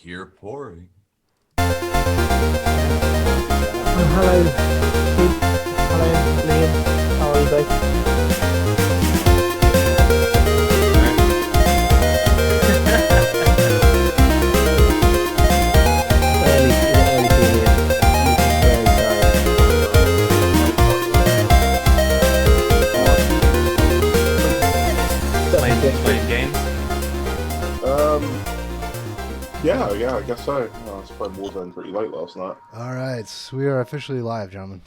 hear pouring. Hello, Keith. Hello, Liam. How are you both? Barely, barely feel it. I'm very sorry. Playing games? Yeah, I guess so. I was playing Warzone pretty late last night. All right, so we are officially live, gentlemen.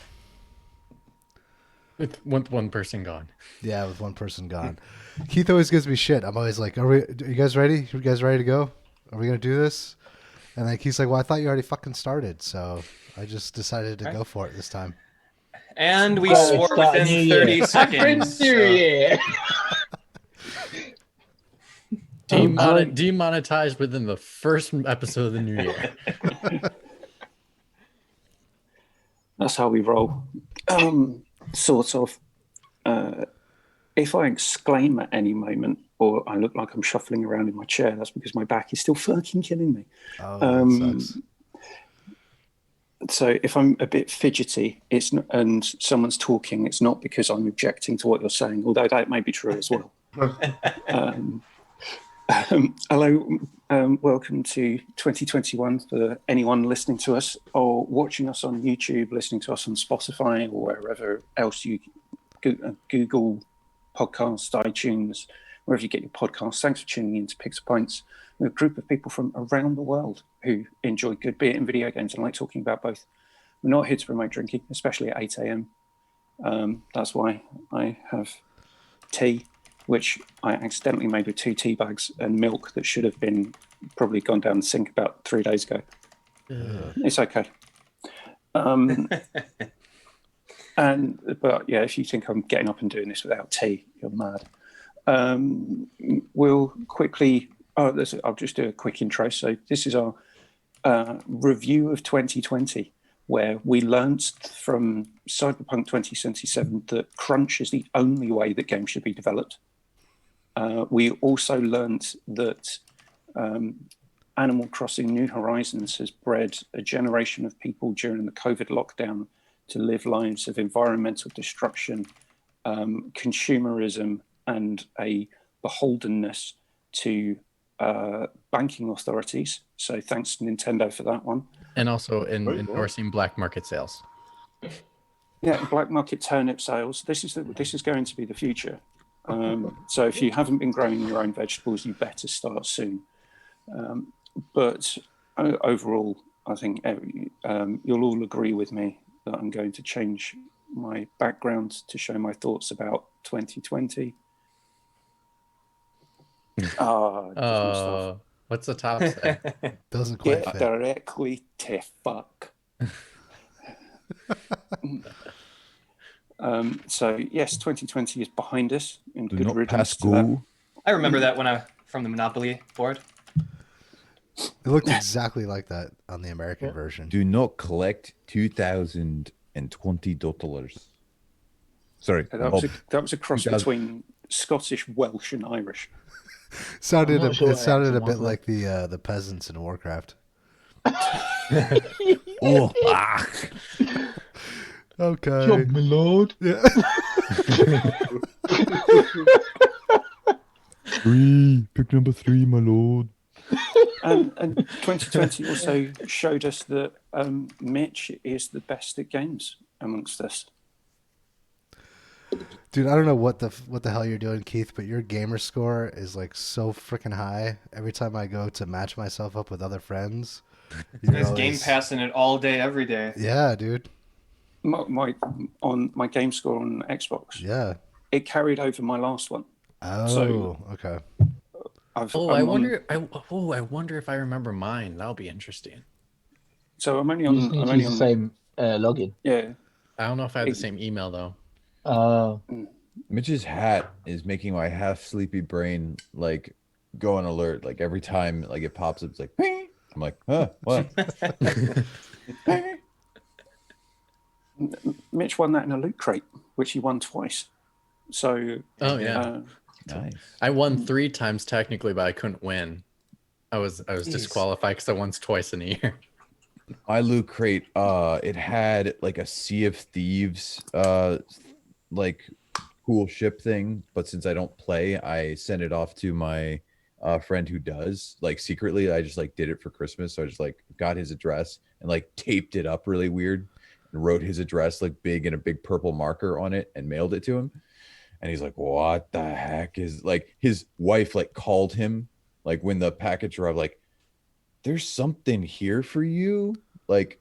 With one person gone. Yeah, with one person gone. Keith always gives me shit. I'm always like, are you guys ready? You guys ready to go? Are we going to do this? And like he's like, well, I thought you already fucking started. So I just decided to go for it this time. And we Oh, swore start a within new 30 year. seconds. Happy New Year! Demonetized within the first episode of the new year. That's how we roll. Sort of. If I exclaim at any moment or I look like I'm shuffling around in my chair, that's because my back is still fucking killing me. Oh, that sucks. So if I'm a bit fidgety, it's not, and someone's talking, it's not because I'm objecting to what you're saying, although that may be true as well. Hello, welcome to 2021 for anyone listening to us or watching us on YouTube, listening to us on Spotify or wherever else you Google Podcasts, iTunes, wherever you get your podcasts. Thanks for tuning in to Picks and Pints. We're a group of people from around the world who enjoy good beer and video games and like talking about both. We're not here to promote drinking, especially at 8 a.m. That's why I have tea, which I accidentally made with 2 tea bags and milk that should have been probably gone down the sink about 3 days ago. It's okay. But yeah, if you think I'm getting up and doing this without tea, you're mad. We'll quickly. I'll just do a quick intro. So this is our review of 2020, where we learnt from Cyberpunk 2077 that crunch is the only way that games should be developed. We also learnt that Animal Crossing New Horizons has bred a generation of people during the COVID lockdown to live lives of environmental destruction, consumerism, and a beholdenness to banking authorities. So thanks to Nintendo for that one. And also endorsing black market sales. Yeah, black market turnip sales. This is going to be the future. So if you haven't been growing your own vegetables, you better start soon. But overall, I think you'll all agree with me that I'm going to change my background to show my thoughts about 2020. What's the top say? Doesn't quite Get fit. directly to fuck. So yes, 2020 is behind us, and Do good not riddance pass to that. go. I remember that when from the Monopoly board. It looked exactly like that on the American version. Do not collect $2,020. Sorry, That was a cross 2000. between Scottish, Welsh, and Irish. Sounded I'm not sure it what sounded a accent bit was like the peasants in Warcraft. Oh, Okay. Job, my lord. Yeah. 3. Pick number 3, my lord. And 2020 also showed us that Mitch is the best at games amongst us. Dude, I don't know what the hell you're doing, Keith, but your gamer score is like so freaking high. Every time I go to match myself up with other friends, He's game passing it all day, every day. Yeah, dude. My game score on Xbox, Yeah. it carried over my last one. Oh, So- okay. I wonder if I remember mine. That'll be interesting. So I'm only You on. just need I'm to only use the on. same login. Yeah. I don't know if I have the same email though. Mitch's hat is making my half sleepy brain like go on alert. Like every time like it pops up, it's like "Ping." I'm like, huh, what? Mitch won that in a loot crate, which he won twice. So. Oh yeah. Nice. I won 3 times technically, but I couldn't win. I was Jeez. disqualified because I once twice in a year. My loot crate, it had like a Sea of Thieves, like cool ship thing. But since I don't play, I sent it off to my friend who does. Like secretly, I just like did it for Christmas. So I just like got his address and like taped it up really weird and wrote his address like big in a big purple marker on it and mailed it to him. And he's like, "What the heck is like?" His wife like called him like when the package arrived, like, "There's something here for you." Like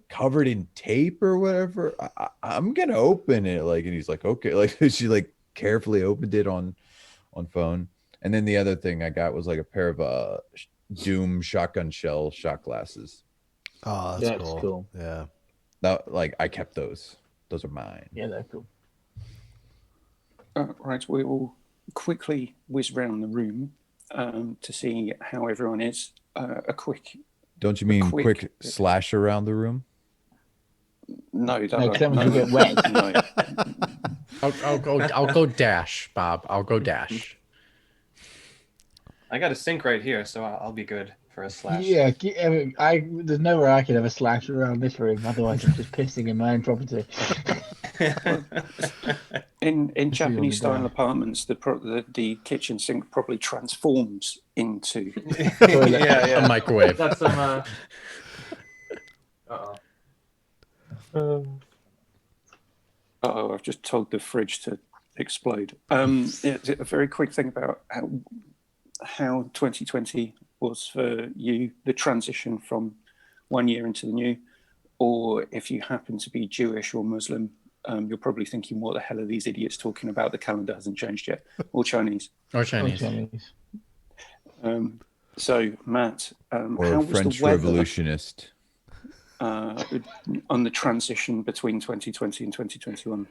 covered in tape or whatever. I'm gonna open it, like, and he's like, okay, like she like carefully opened it on phone. And then the other thing I got was like a pair of Doom shotgun shell shot glasses. Oh, That's cool. Yeah. That, like, I kept those. Those are mine. Yeah, they're cool. Right, we will quickly whiz round the room to see how everyone is. A quick Don't you mean quick- quick slash around the room? no, No, 'cause then we get wet. No. I'll go dash, Bob. I'll go dash. I got a sink right here, so I'll be good for a slash. Yeah, there's nowhere I could have a slash around this room. Otherwise, I'm just pissing in my own property. In Japanese on the style apartments, the kitchen sink probably transforms into. yeah. A microwave. That's some. Uh-oh. Oh, I've just told the fridge to explode. Yeah, a very quick thing about how 2020 was for you, the transition from one year into the new, or if you happen to be Jewish or Muslim, you're probably thinking, what the hell are these idiots talking about? The calendar hasn't changed yet. Or Chinese. Or Chinese. So, Matt, Or how a was French the weather revolutionist? on the transition between 2020 and 2021?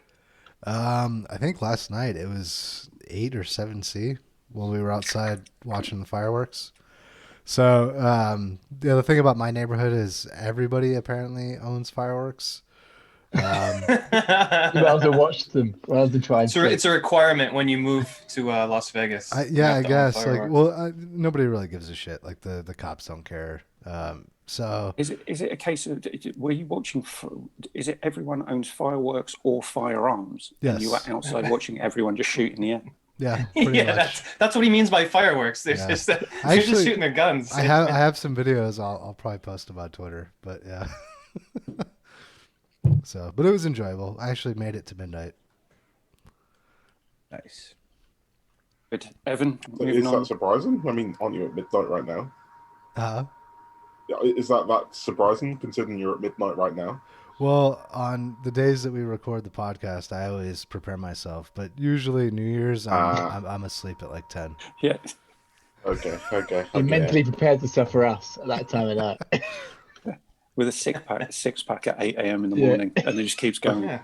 I think last night it was 8 or 7 C while we were outside watching the fireworks. So the other thing about my neighborhood is everybody apparently owns fireworks. You'll have to watch them rather than try and So it's a requirement when you move to Las Vegas. You I have to own guess. Like, fireworks. well, nobody really gives a shit. Like the cops don't care. So Is it a case of, were you watching, is it everyone owns fireworks or firearms? Yes. And you were outside watching everyone just shoot in the air? yeah, pretty Yeah, much. that's what he means by fireworks. They're Yeah. just they're Actually, just shooting their guns. I have some videos I'll probably post about Twitter, but yeah. So, but it was enjoyable. I actually made it to midnight. Nice. Good. Evan, Is moving on. that surprising? I mean, aren't you at midnight right now? Uh, Is that surprising considering you're at midnight right now? well, on the days that we record the podcast, I always prepare myself, but usually New Year's, I'm asleep at like 10. Yeah. Okay. He mentally prepared himself for us at that time of night. With a six pack at 8 a.m. in the Yeah. morning, and it just keeps going. Yeah.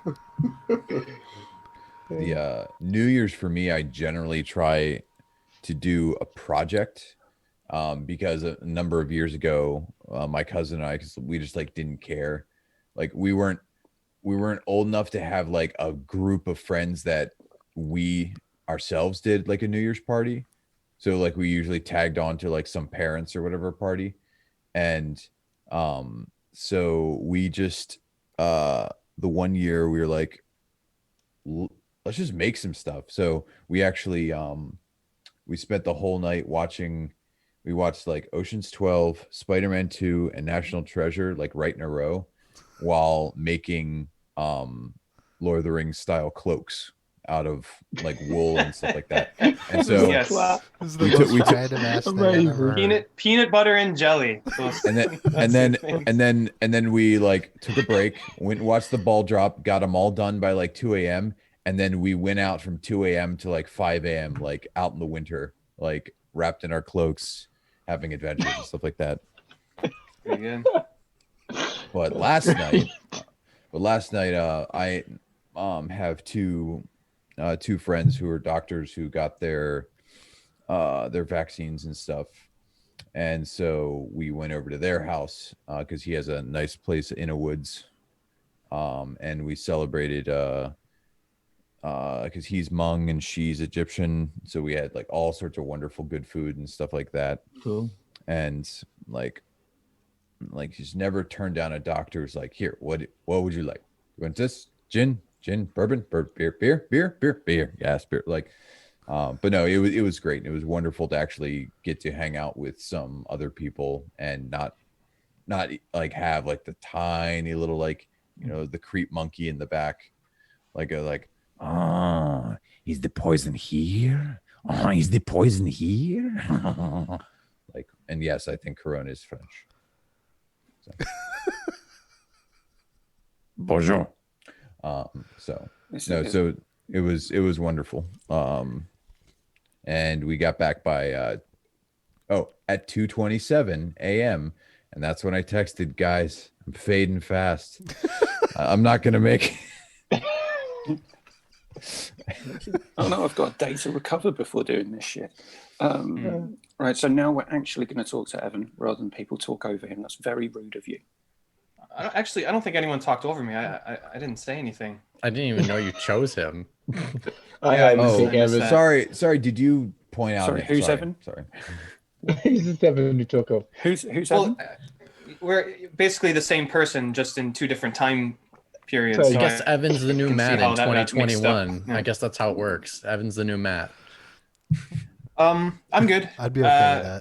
The New Year's for me, I generally try to do a project because a number of years ago, my cousin and I, because we just like didn't care, like we weren't old enough to have like a group of friends that we ourselves did like a New Year's party. So like we usually tagged on to like some parents or whatever party, and so we just the one year we were like, let's just make some stuff. So we actually we spent the whole night watching. We watched like Ocean's 12, Spider-Man 2, and National Treasure like right in a row, while making Lord of the Rings style cloaks out of like wool and stuff like that. And so Yes. This is the We took- most we took- random ass thing I've Amazing. ever heard. Peanut butter and jelly. Those- and then we like took a break, went and watched the ball drop, got them all done by like 2 a.m. And then we went out from 2 a.m. to like 5 a.m. like out in the winter, like wrapped in our cloaks, having adventures and stuff like that. Pretty good. But last night, I have two friends who are doctors who got their vaccines and stuff, and so we went over to their house because he has a nice place in a woods, and we celebrated because he's Hmong and she's Egyptian, so we had like all sorts of wonderful good food and stuff like that. Cool. and like he's never turned down a doctor who's like, here, what would you like? You want this? Gin, bourbon, beer. Yes, beer. Like, but no, it was great. It was wonderful to actually get to hang out with some other people and not like have like the tiny little like the creep monkey in the back, oh, is the poison here? Oh, is the poison here? Like, and yes, I think Corona is French. So. Bonjour. So no, so it was wonderful. And we got back by at 2:27 a.m. and that's when I texted, guys, I'm fading fast. I'm not gonna make Oh no, I've got a day to recover before doing this shit. Right, so now we're actually going to talk to Evan rather than people talk over him. That's very rude of you. I don't think anyone talked over me. I didn't say anything. I didn't even know you chose him. Sorry. Did you point out? Sorry, who's Evan? Sorry. Who's the Evan you talk of? Who's Evan? We're basically the same person, just in two different time periods. So I guess Evan's the new can see Matt how in that got mixed up. 2021. Yeah. I guess that's how it works. Evan's the new Matt. I'm good. I'd be okay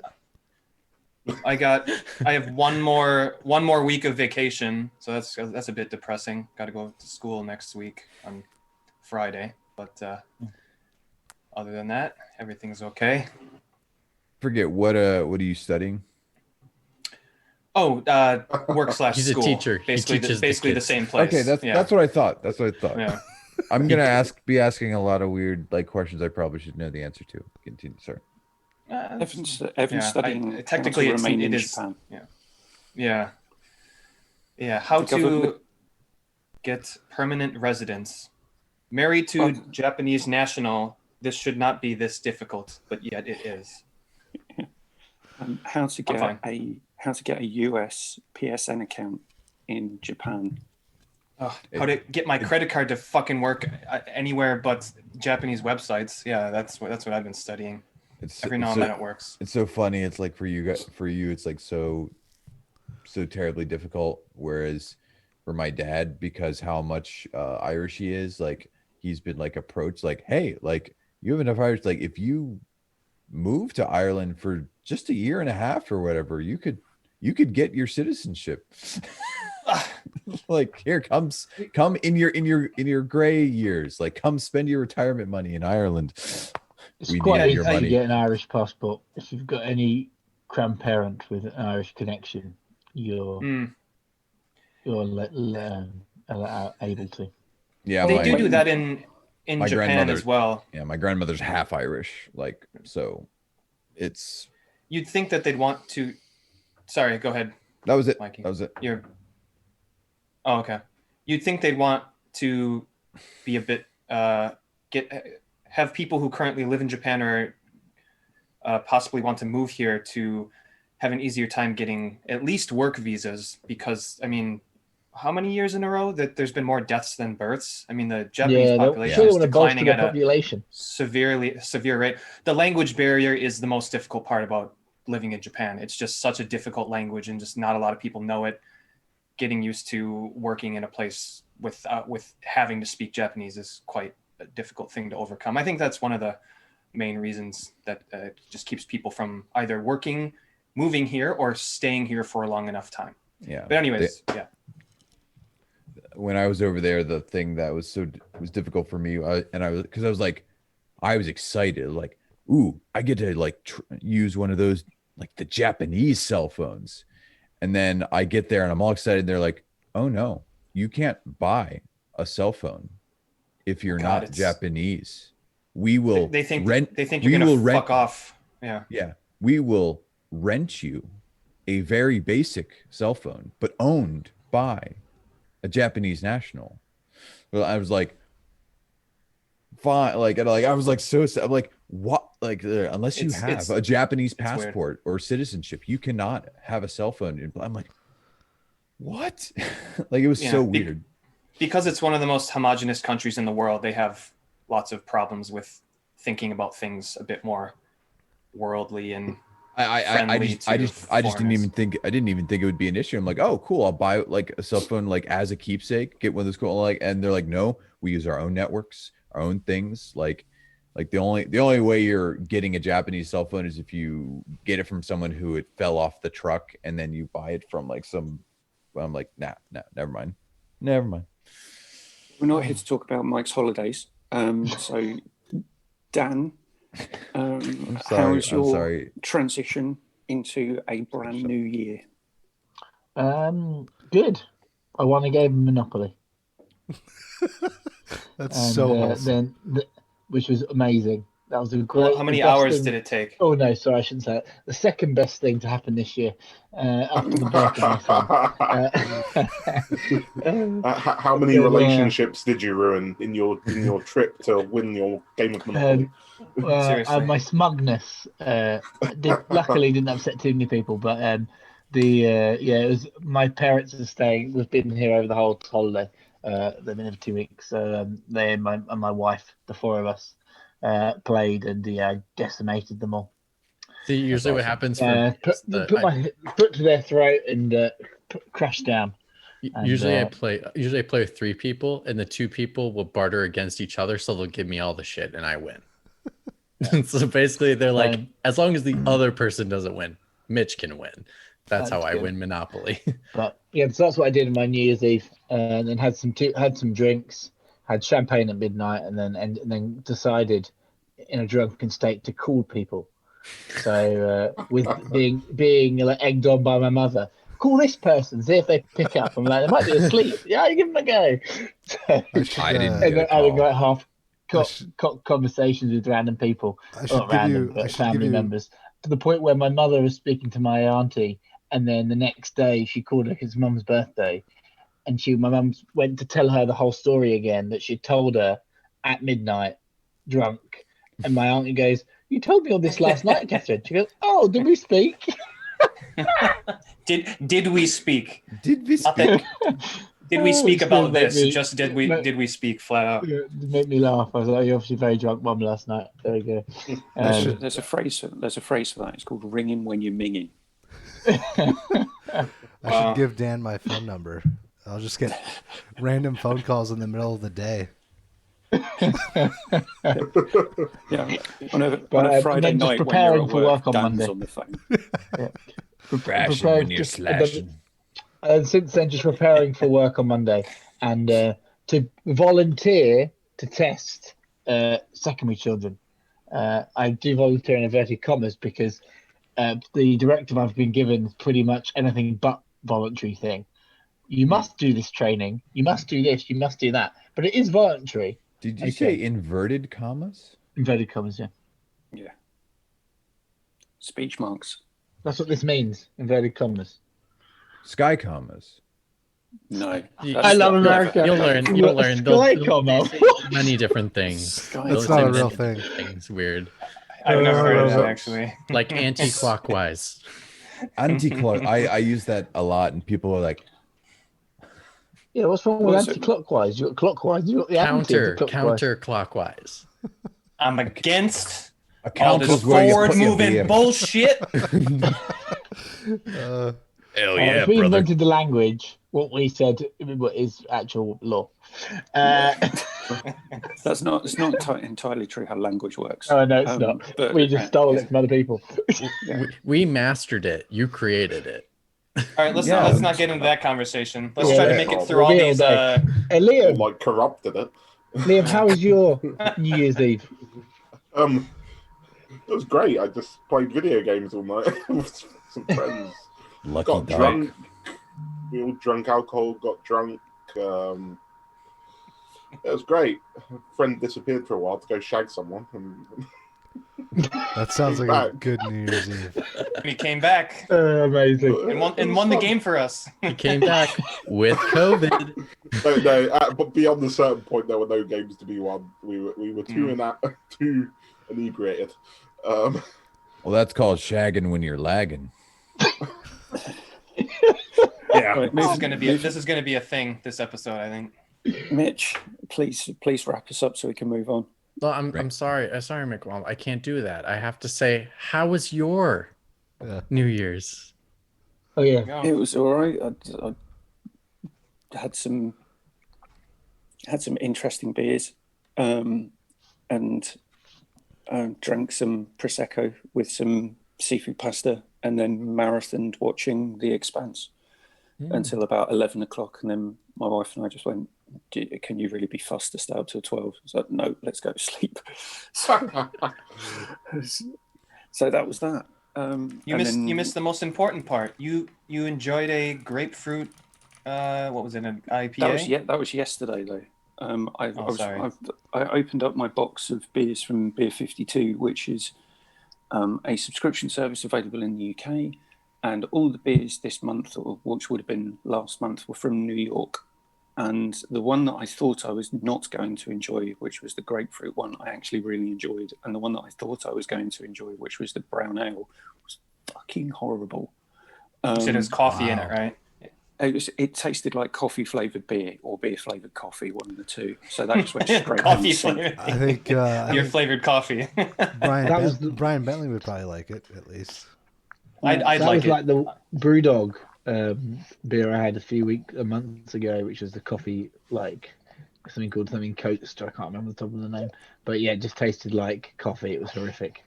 with that. I have one more week of vacation, so that's a bit depressing. Got to go to school next week on Friday, but other than that, everything's okay. Forget what are you studying? Oh, work / school. He's a teacher. Basically the same place. Okay, that's what I thought. Yeah. I'm gonna be asking a lot of weird like questions I probably should know the answer to. Continue, sorry. Evan's studying technically how to remain in is. Japan. Yeah. How to get permanent residence. Married to Japanese national. This should not be this difficult, but yet it is. How to get a US PSN account in Japan. How to get my credit card to fucking work anywhere but Japanese websites. Yeah, that's what I've been studying. Every now and then it works. It's so funny. It's like for you, it's like so terribly difficult. Whereas for my dad, because how much Irish he is, like he's been like approached, like, hey, like you have enough Irish. Like if you move to Ireland for just a year and a half or whatever, you could get your citizenship. Like here come in your gray years, like come spend your retirement money in Ireland. It's quite easy to get an Irish passport if you've got any grandparent with an Irish connection. You're able to. Yeah, they do that in Japan as well. Yeah, my grandmother's half Irish, like so. It's. You'd think that they'd want to. Sorry, go ahead. That was it, Mikey. That was it. Oh, okay. You'd think they'd want to be a bit have people who currently live in Japan or possibly want to move here to have an easier time getting at least work visas, because I mean, how many years in a row that there's been more deaths than births? I mean, the Japanese population is declining at a severe rate. The language barrier is the most difficult part about living in Japan. It's just such a difficult language and just not a lot of people know it. Getting used to working in a place with having to speak Japanese is quite a difficult thing to overcome. I think that's one of the main reasons that just keeps people from either moving here or staying here for a long enough time. Yeah. But anyways, when I was over there, the thing that was difficult for me, I was excited, like, ooh, I get to like use one of those, like the Japanese cell phones. And then I get there and I'm all excited. And they're like, oh no, you can't buy a cell phone if you're not Japanese. We will they think you're going to fuck off. Yeah. Yeah. We will rent you a very basic cell phone, but owned by a Japanese national. Well, I was like, fine. I was like, so sad. I'm like, what? Like, unless you have a Japanese passport or citizenship, you cannot have a cell phone. I'm like, what? Like, it was so weird. Because it's one of the most homogenous countries in the world, they have lots of problems with thinking about things a bit more worldly. And I just didn't even think it would be an issue. I'm like, oh, cool. I'll buy like a cell phone like as a keepsake. Get one of those cool like, and they're like, no, we use our own networks, our own things. Like the only way you're getting a Japanese cell phone is if you get it from someone who it fell off the truck, and then you buy it from like some. I'm like, nah, never mind. We're not here to talk about Mike's holidays. So, Dan, how's your transition into a brand new year? Good. I won a game of Monopoly. That's so awesome. Which was amazing. That was a great. Well, how many hours did it take? Oh no, sorry, I shouldn't say that. The second best thing to happen this year, after the birth of my son. How many relationships did you ruin in your trip to win your game of Monopoly? My smugness luckily didn't upset too many people, but it was my parents are staying. We've been here over the whole holiday. They've been here for 2 weeks. So they and my wife, the four of us, played and decimated them all. See, usually what happens for put my foot to their throat and crash down. Usually I play with 3 people, and the 2 people will barter against each other, so they'll give me all the shit and I win. So basically they're like, as long as the other person doesn't win, Mitch can win. That's how I win Monopoly. But yeah, so that's what I did on my New Year's Eve, and then had some drinks, had champagne at midnight, and then decided in a drunken state to call people. So with being like egged on by my mother, call this person, see if they pick up. I'm like, they might be asleep. Yeah, you give them a go. So, I didn't get a call. Having like half conversations with random people, not random, but family members, to the point where my mother was speaking to my auntie, and then the next day she called her his mum's birthday, and my mum went to tell her the whole story again that she told her at midnight, drunk, and my auntie goes, "You told me all this last night, Catherine." She goes, "Oh, did we speak?" Did we speak? Did we speak? Did we speak about this? Just did we speak flat out? Yeah, it made me laugh. I was like, "You're obviously very drunk, Mum, last night." There we go. There's a phrase for that. It's called ringing when you're minging. I should give Dan my phone number. I'll just get random phone calls in the middle of the day. Yeah, on a Friday night when you're at work, Dan's on the phone. Crashing when you're slashing. And since then, just preparing for work on Monday, and to volunteer to test secondary children. I do volunteer in inverted commas because the directive I've been given is pretty much anything but voluntary thing. You must do this training. You must do this. You must do that. But it is voluntary. Did you say inverted commas? Inverted commas, yeah. Yeah. Speech marks. That's what this means. Inverted commas. Sky commas. No. I love America. You'll learn. Sky comma. Many different things. That's not a real thing. It's weird. I've never heard of that, actually. Like anti-clockwise. Anti-clock. I use that a lot, and people are like, "Yeah, what's wrong with anti-clockwise? You got clockwise. You got the counterclockwise. I'm against a all this forward-moving bullshit." Hell yeah, if we brother. invented the language, what we said is actual law. It's not entirely true how language works. Oh no, it's not. But, we just stole it from other people. We mastered it. You created it. All right, let's not get into that conversation. Let's try to make it through all these. Hey, Liam, like corrupted it. Liam, how was your New Year's Eve? It was great. I just played video games all night with some friends. Got drunk. We all drank alcohol. Got drunk. It was great. A friend disappeared for a while to go shag someone. That sounds like a good New Year's Eve. He came back. Amazing. And won the game for us. He came back with COVID. No, but beyond a certain point, there were no games to be won. We were too inebriated. Well, that's called shagging when you're lagging. Yeah, this is gonna be a thing this episode, I think. Mitch, please wrap us up so we can move on. No, I'm sorry, Mick. I can't do that. I have to say, how was your Yeah. New Year's. Oh yeah. It was all right. I had some interesting beers, and drank some prosecco with some seafood pasta, and then marathoned watching The Expanse until about 11 o'clock, and then my wife and I just went, "Can you really be fussed to stay up till 12?" I was like, "No, let's go to sleep." So that was that. You missed the most important part. You enjoyed a grapefruit. What was it? An IPA? That was yesterday though. I opened up my box of beers from Beer 52, which is a subscription service available in the UK, and all the beers this month, or which would have been last month, were from New York. And the one that I thought I was not going to enjoy, which was the grapefruit one, I actually really enjoyed. And the one that I thought I was going to enjoy, which was the brown ale, was fucking horrible. You said there's coffee in it, right? It tasted like coffee flavored beer or beer flavored coffee, one of the two. So that just went straight. Coffee flavored. I think beer flavored coffee. Brian Bentley would probably like it at least. I'd that like was it. like the BrewDog beer I had a month ago, which was the coffee, like something Coast. I can't remember the top of the name, but yeah, it just tasted like coffee. It was horrific.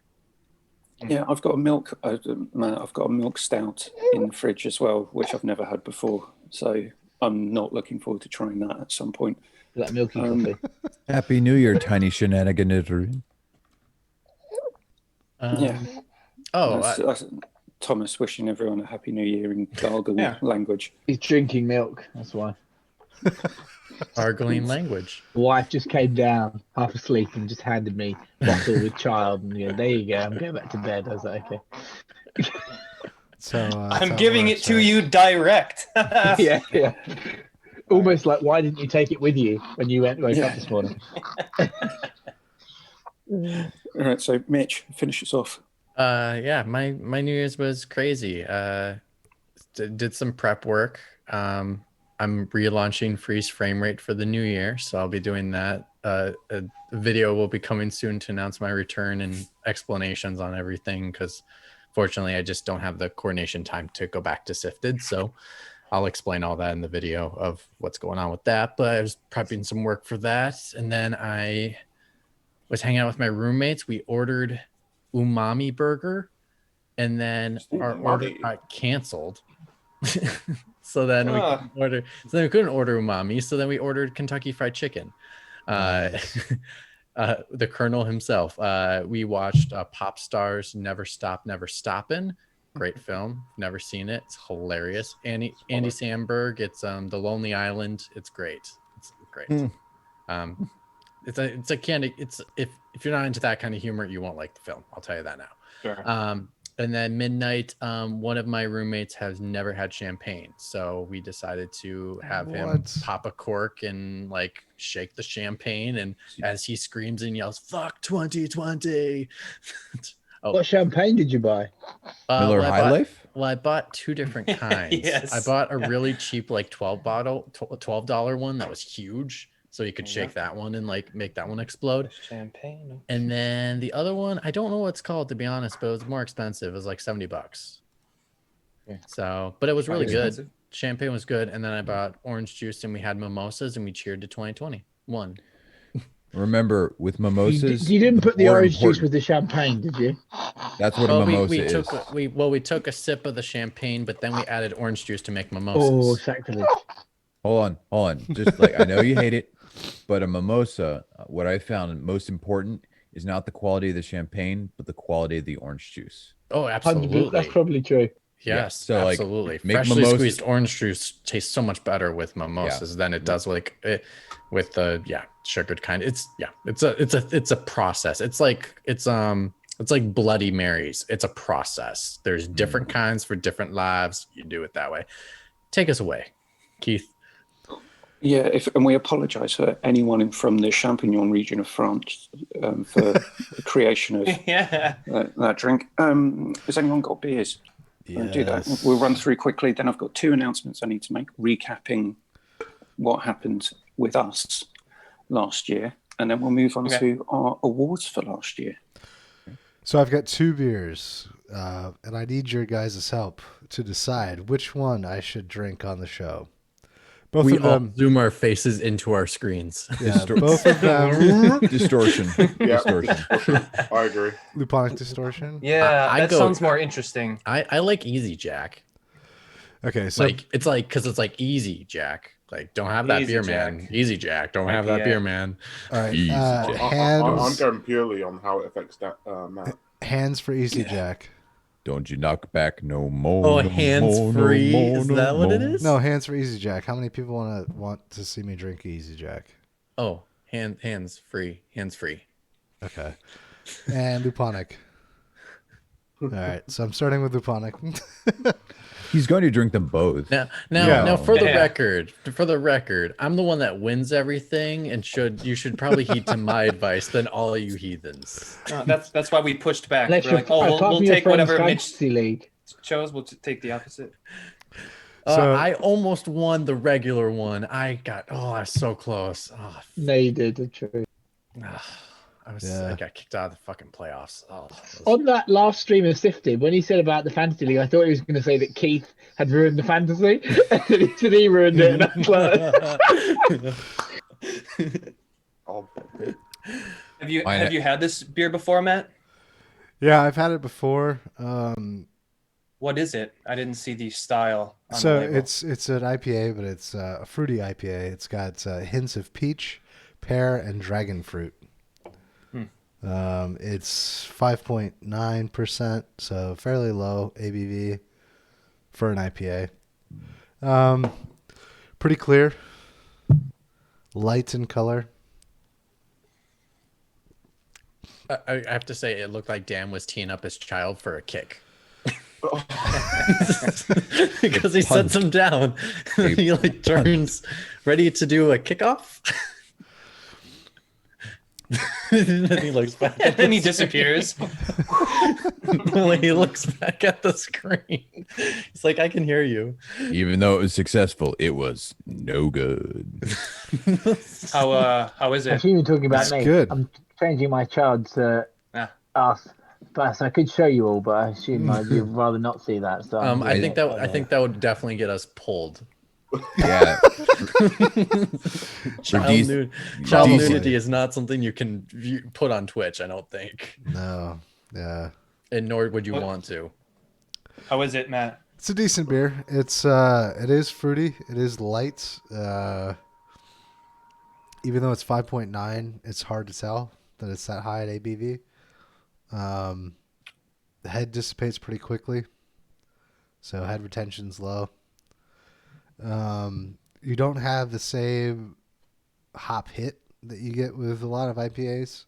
Yeah, I've got a milk stout in the fridge as well, which I've never had before. So I'm not looking forward to trying that at some point. Is that milky coffee? Happy New Year, tiny shenaniganer. Yeah. Oh, that's Thomas wishing everyone a happy New Year in gargle language. He's drinking milk. That's why. gargling language. The wife just came down half asleep and just handed me a bottle with child, and there you go. I'm going back to bed. I was like, okay. So I'm giving it to you direct. yeah. Almost like, why didn't you take it with you when you woke up this morning? All right, so Mitch, finish us off. Yeah, my New Year's was crazy. Did some prep work. I'm relaunching Freeze Frame Rate for the new year, so I'll be doing that. A video will be coming soon to announce my return and explanations on everything, because fortunately I just don't have the coordination time to go back to Sifted, so I'll explain all that in the video of what's going on with that. But I was prepping some work for that, and then I was hanging out with my roommates. We ordered umami burger, and then our order got canceled. So then we couldn't order umami. So then we ordered Kentucky Fried Chicken. The Colonel himself. We watched Pop Stars Never Stop, Never Stoppin'. Great film. Never seen it. It's hilarious. Andy Samberg. It's The Lonely Island. It's great. It's great. It's a candy. It's if you're not into that kind of humor, you won't like the film. I'll tell you that now. Sure. And then midnight, one of my roommates has never had champagne, so we decided to have him pop a cork and like shake the champagne, and as he screams and yells, "Fuck 2020!" What champagne did you buy? Miller High Life? Well, I bought two different kinds. Yes. I bought a really cheap, like $12 one that was huge. So you could shake that one and like make that one explode. Champagne. And then the other one, I don't know what it's called, to be honest, but it was more expensive. It was like $70. Yeah. So, but it was really good. Expensive. Champagne was good. And then I bought orange juice and we had mimosas and we cheered to 2021. Remember, with mimosas, you didn't put the orange juice with the champagne, did you? That's what a mimosa is. We took a sip of the champagne, but then we added orange juice to make mimosas. Oh, sacrilege. Hold on. Just like, I know you hate it, but a mimosa, what I found most important is not the quality of the champagne, but the quality of the orange juice. Oh, absolutely. That's probably true. Yes, so absolutely. Like, freshly squeezed orange juice tastes so much better with mimosas than it does with the sugared kind. It's a process. It's like Bloody Marys. It's a process. There's different kinds for different lives. You do it that way. Take us away, Keith. Yeah, and we apologise for anyone from the Champignon region of France for the creation of that drink. Has anyone got beers? Yes. Do that. We'll run through quickly. Then I've got two announcements I need to make, recapping what happened with us last year, and then we'll move on to our awards for last year. So I've got two beers. and I need your guys' help to decide which one I should drink on the show. Both we of all them. zoom our faces into our screens. Yeah, both of them. Distortion. Yeah, Distortion. I agree. Luponic distortion. Yeah, I that go- sounds more interesting. I like Easy Jack. Okay, so Like it's like because it's like Easy Jack. Like don't have that Easy beer, Jack. man. Easy Jack. Don't have that IPA. beer, man. all right, Easy Jack. I'm hands, going purely on how it affects that Matt. hands for Easy Jack. Don't you knock back no more. Oh, no hands more, free? No more, Is no that what it more. is? No, hands for Easy Jack. How many people want to see me drink Easy Jack? Oh, hands free. Hands free. Okay, and Luponic. All right, so I'm starting with Luponic. He's going to drink them both. Now, Yeah. for the Yeah. record, I'm the one that wins everything, and you should probably heed to my advice than all you heathens. That's why we pushed back. Unless We're you're like, oh, apart we'll from your take friend's whatever Mitch fantasy league. chose. We'll take the opposite. So- I almost won the regular one. I was so close. No, you did. The truth. Yeah. I got kicked out of the fucking playoffs. On that last stream of Sifted, when he said about the fantasy league, I thought he was going to say that Keith had ruined the fantasy. And then he said he ruined it. And I was like, Oh, Have you Mine- have you had this beer before, Matt? Yeah, I've had it before. What is it? I didn't see the style. On So the label. it's an IPA, but it's a fruity IPA. It's got hints of peach, pear, and dragon fruit. It's 5.9%, so fairly low ABV for an IPA. Pretty clear, light in color. I have to say, it looked like Dan was teeing up his child for a kick. Because he sets him down. He like turns ready to do a kickoff. And then he looks back And then he disappears. when he looks back at the screen. He's like, I can hear you. Even though it was successful, it was no good. How is I it? assume you're talking about It's me. good. I'm changing my child to Ah. us. But I could show you all, but I assume you'd rather not see that. So I'm I really think not- that would definitely get us pulled. Yeah. Child, decent- child decent. nudity is not something you can put on Twitch, I don't think, No, yeah, and nor would you What? want to. How is it, Matt? it's a decent beer. It is fruity. It is light. Even though it's 5.9, it's hard to tell that it's that high at ABV. The head dissipates pretty quickly, so head retention's low. You don't have the same hop hit that you get with a lot of IPAs.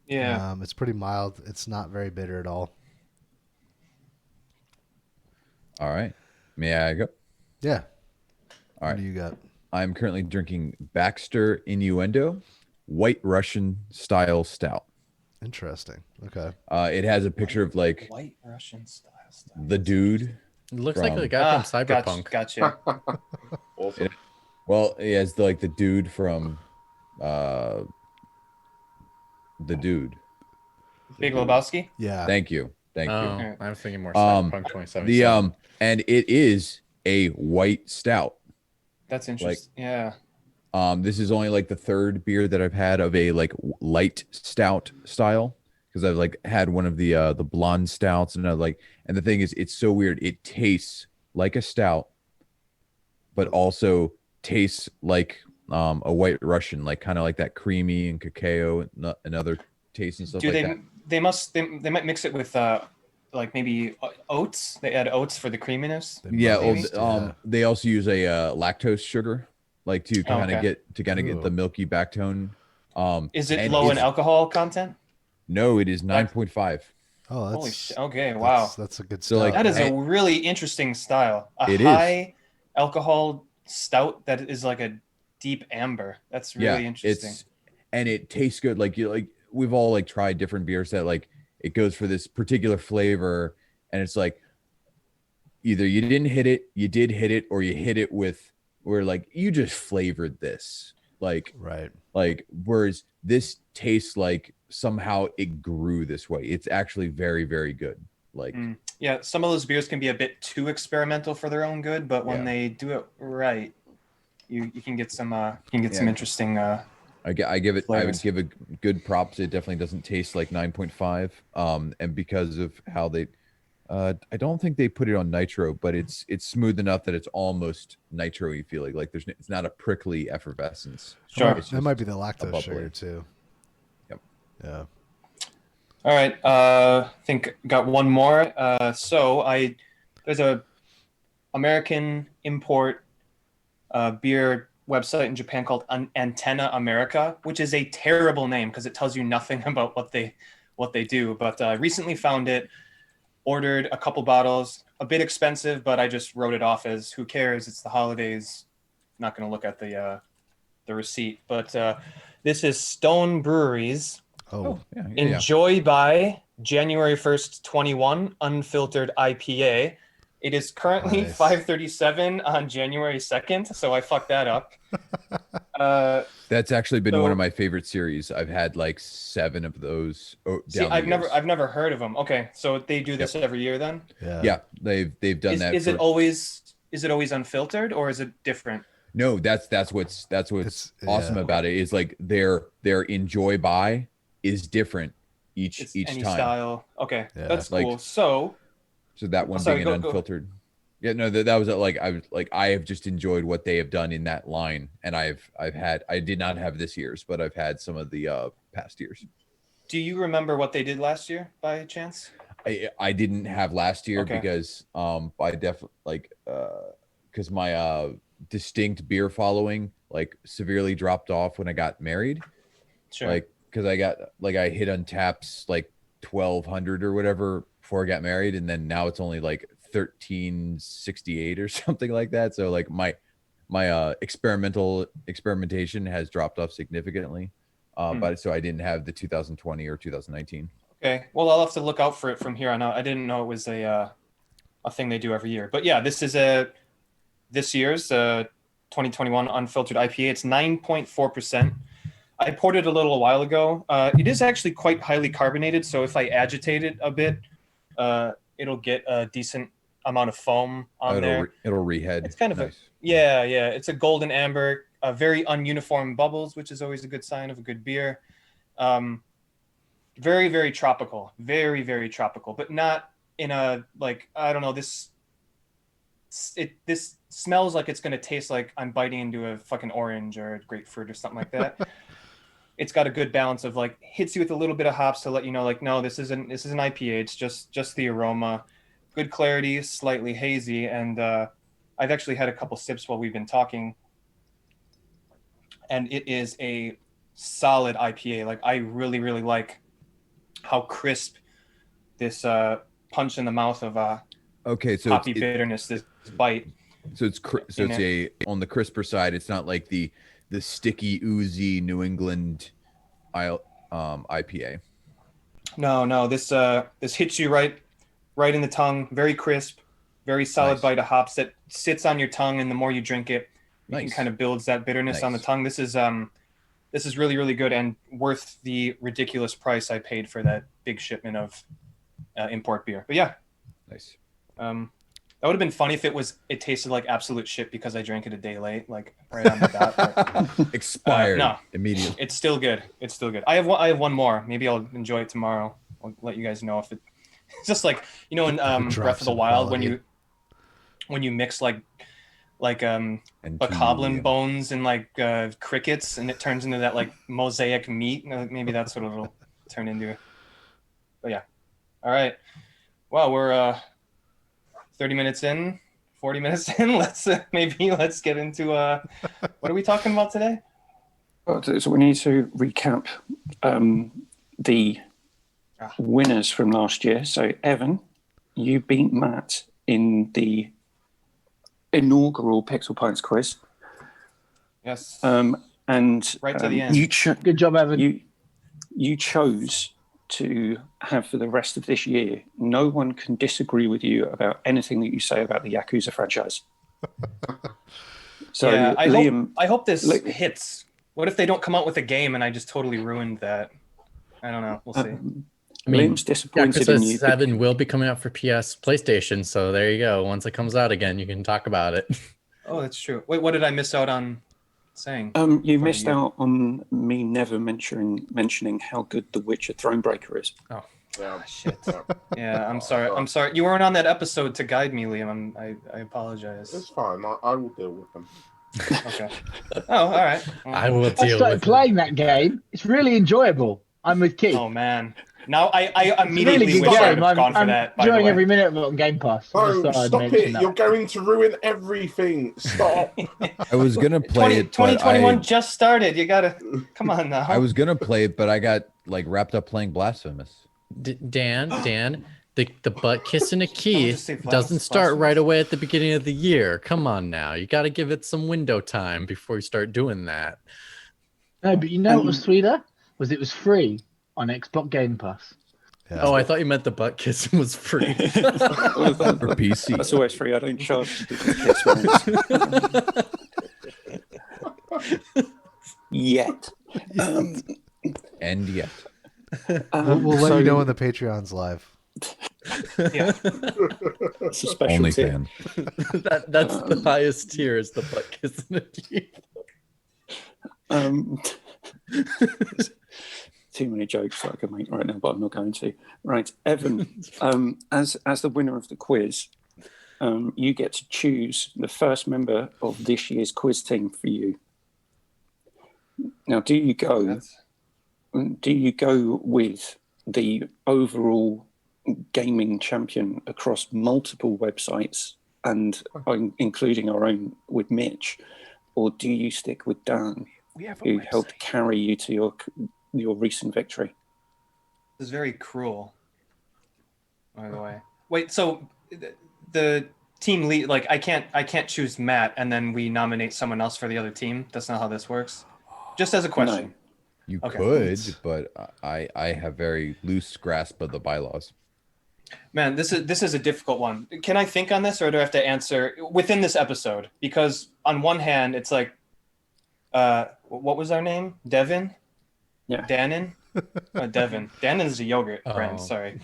Yeah. It's pretty mild. It's not very bitter at all. All right. May I go? Yeah. All What right. do you got? I'm currently drinking Baxter Innuendo White Russian style stout. Interesting. Okay. It has a picture of like White Russian style. the dude. It looks like From- the guy from Cyberpunk. Gotcha. awesome. Well, it has the dude from the dude. Big Lebowski. Yeah. Thank you. Thank you. Oh, I was thinking more Um, Cyberpunk 2077. The and it is a white stout. That's interesting. Yeah. This is only like the third beer that I've had of a like light stout style, because I've like had one of the blonde stouts, and and the thing is, it's so weird. It tastes like a stout, but also tastes like a White Russian, like kind of like that creamy and cacao and other tastes and stuff Do like they? that. They must. They might mix it with like maybe oats. They add oats for the creaminess. Yeah, must, they also use a lactose sugar, like to kind of okay. get the milky back tone. Is it and low in it's- alcohol content? No, it is 9.5. Oh, that's Holy shit. Okay. Wow. That's a good So, stout. like, That is a and- really interesting style. A It is. high alcohol stout that is like a deep amber. That's really interesting. And it tastes good. Like we've all like tried different beers that like it goes for this particular flavor, and it's like either you didn't hit it, you did hit it, or you hit it with where like you just flavored this. right. Like whereas this tastes like somehow it grew this way. It's actually very, very good. Like, yeah, some of those beers can be a bit too experimental for their own good, but when they do it right, you can get some some interesting. I give it. flavors. I would give it good props. It definitely doesn't taste like 9.5. And because of how they, I don't think they put it on nitro, but it's smooth enough that it's almost nitro-y feeling. Like it's not a prickly effervescence. Sure, that might be the lactose sugar too. Yep. Yeah. All right. I think got one more. There's a American import beer website in Japan called Antenna America, which is a terrible name because it tells you nothing about what they do. But I recently found it, ordered a couple bottles, a bit expensive, but I just wrote it off as who cares? It's the holidays. Not going to look at the receipt. But this is Stone Brewery's Enjoy by January 1st, 21 unfiltered IPA. It is currently 5:37 on January 2nd, so I fucked that up. That's actually been one of my favorite series. I've had like 7 of those. I've never heard of them. Okay, so they do this every year then? Yeah, they've done that. Is it always unfiltered or is it different? No, that's what's awesome about it is like their Enjoy by is different each any time. Style. Okay, that's cool. So that one being an unfiltered. Yeah, no, that was I have just enjoyed what they have done in that line, and I did not have this year's, but I've had some of the past years. Do you remember what they did last year by chance? I didn't have last year because I definitely because my distinct beer following like severely dropped off when I got married. Sure. Like because I hit Untapped's like 1,200 or whatever before I got married, and then now it's only like 1368 or something like that. So like my experimentation has dropped off significantly. But so I didn't have the 2020 or 2019. Okay. Well, I'll have to look out for it from here on out. I didn't know it was a thing they do every year. But yeah, this is this year's 2021 unfiltered IPA. It's 9.4%. I poured it a little while ago. It is actually quite highly carbonated, so if I agitate it a bit, it'll get a decent amount of foam on there. It'll rehead. It's kind of nice. It's a golden amber, very ununiform bubbles, which is always a good sign of a good beer. Very, very tropical, very, very tropical, but not in a I don't know. This smells like it's gonna taste like I'm biting into a fucking orange or a grapefruit or something like that. It's got a good balance of hits you with a little bit of hops to let you know no, this is an IPA. It's just the aroma, good clarity, slightly hazy, and I've actually had a couple sips while we've been talking, and it is a solid IPA. I really, really like how crisp this punch in the mouth of hoppy bitterness, this bite. So it's on the crisper side. It's not like the sticky, oozy New England IPA. No. This hits you right in the tongue. Very crisp, very solid bite of hops that sits on your tongue, and the more you drink it, it kind of builds that bitterness on the tongue. This is really, really good and worth the ridiculous price I paid for that big shipment of import beer. But yeah, nice. That would have been funny if it tasted like absolute shit because I drank it a day late, right on the dot. Expired. No, immediately. It's still good. I have one more. Maybe I'll enjoy it tomorrow. I'll let you guys know if it. It's just in Breath of the Wild when you mix bokoblin bones and crickets, and it turns into that mosaic meat. Maybe that's what it'll turn into. But yeah. All right. Well, we're 30 minutes in, 40 minutes in. Let's get into what are we talking about today? So we need to recap the winners from last year. So Evan, you beat Matt in the inaugural Pixel Pints quiz. Yes. And right to the end. Good job, Evan. You chose to have for the rest of this year. No one can disagree with you about anything that you say about the Yakuza franchise. So yeah, Liam, I hope this hits. What if they don't come out with a game and I just totally ruined that? I don't know. We'll see. Liam's disappointed in you. 7 will be coming out for PlayStation. So there you go. Once it comes out again, you can talk about it. Oh, that's true. Wait, what did I miss out on saying? You missed out on me never mentioning how good The Witcher Thronebreaker is. Oh, shit. Yeah, I'm sorry. I'm sorry. You weren't on that episode to guide me, Liam. I apologize. It's fine. I will deal with them. Okay. Oh, all right. I will I deal started with playing that game. It's really enjoyable. I'm with Keith. Oh man. Now I It's a immediately really good wish I game. would have gone for I'm that. By the enjoying way. every minute of it on Game Pass. I just Oh, thought I'd stop mention it! that. You're going to ruin everything. Stop. I was gonna play it, but 2021 just started. You gotta come on now. I was gonna play it, but I got like wrapped up playing Blasphemous. Dan, the butt kissing a just Keith say doesn't start right away at the beginning of the year. Come on now, you got to give it some window time before you start doing that. No, but you know what was sweeter? Was it was free on Xbox Game Pass. Yeah. Oh, I thought you meant the butt kissing was free. For PC. That's always free. I don't charge people to kiss mine. Yet. And yet. We'll let you know when the Patreon's live. Yeah. It's a special Only tier. fan. That's the highest tier is the butt kissing a Keith. Too many jokes that I could make right now, but I'm not going to. Right, Evan, as the winner of the quiz, you get to choose the first member of this year's quiz team for you. Now, do you go with the overall gaming champion across multiple websites and including our own with Mitch, or do you stick with Dan, who helped carry you to your recent victory? This is very cruel. By the way, wait. So the team lead, like I can't choose Matt and then we nominate someone else for the other team. That's not how this works. Just as a question. No. You Okay. could, but I have very loose grasp of the bylaws. Man, this is a difficult one. Can I think on this, or do I have to answer within this episode? Because on one hand, it's like, what was our name? Devin? Yeah. Danon? Devin. Danon is a yogurt brand. Sorry.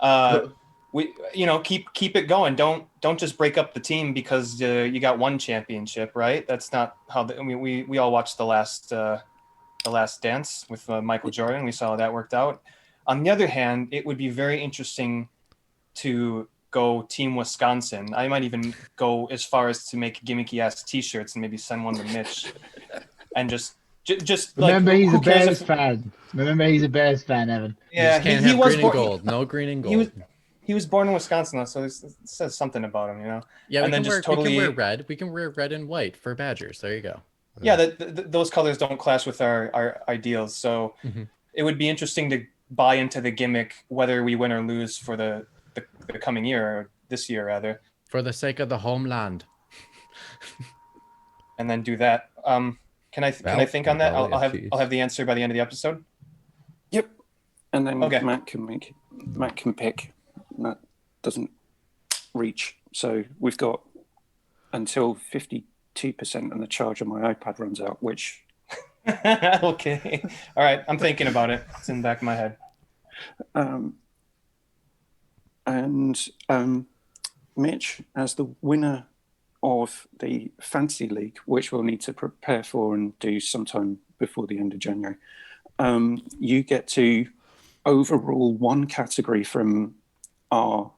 Damn. We keep it going. Don't just break up the team because you got one championship, right? That's not how. We all watched the Last Dance with Michael Jordan. We saw how that worked out. On the other hand, it would be very interesting to go Team Wisconsin. I might even go as far as to make gimmicky ass T-shirts and maybe send one to Mitch, and just Remember, like, he's who a cares Bears fan. Remember, he's a Bears fan, Evan. Yeah, Can't he have was green and born. gold. No green and gold. He was born in Wisconsin, though, so it says something about him, Yeah, we and then can, just we totally can wear red. We can wear red and white for Badgers. There you go. Yeah, those colors don't clash with our ideals. So it would be interesting to buy into the gimmick, whether we win or lose for the coming year, or this year rather. For the sake of the homeland. And then do that. Can I think on that? I'll have the answer by the end of the episode. Yep. And then Okay. Matt can pick. Matt doesn't reach, so we've got until 52% and the charge on my iPad runs out, which Okay. All right. I'm thinking about it. It's in the back of my head. Mitch, as the winner of the Fantasy League, which we'll need to prepare for and do sometime before the end of January, you get to overrule one category from our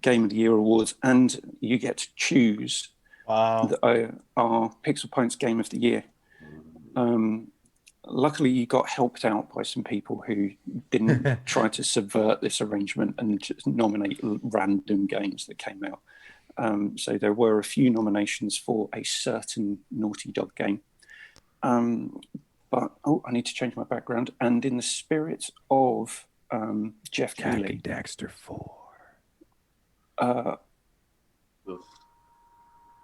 Game of the Year awards, and you get to choose Wow. our Pixel Points Game of the Year. Luckily, you got helped out by some people who didn't try to subvert this arrangement and just nominate random games that came out. So there were a few nominations for a certain Naughty Dog game. But I need to change my background. And in the spirit of Jeff Jack Keighley, and Daxter 4.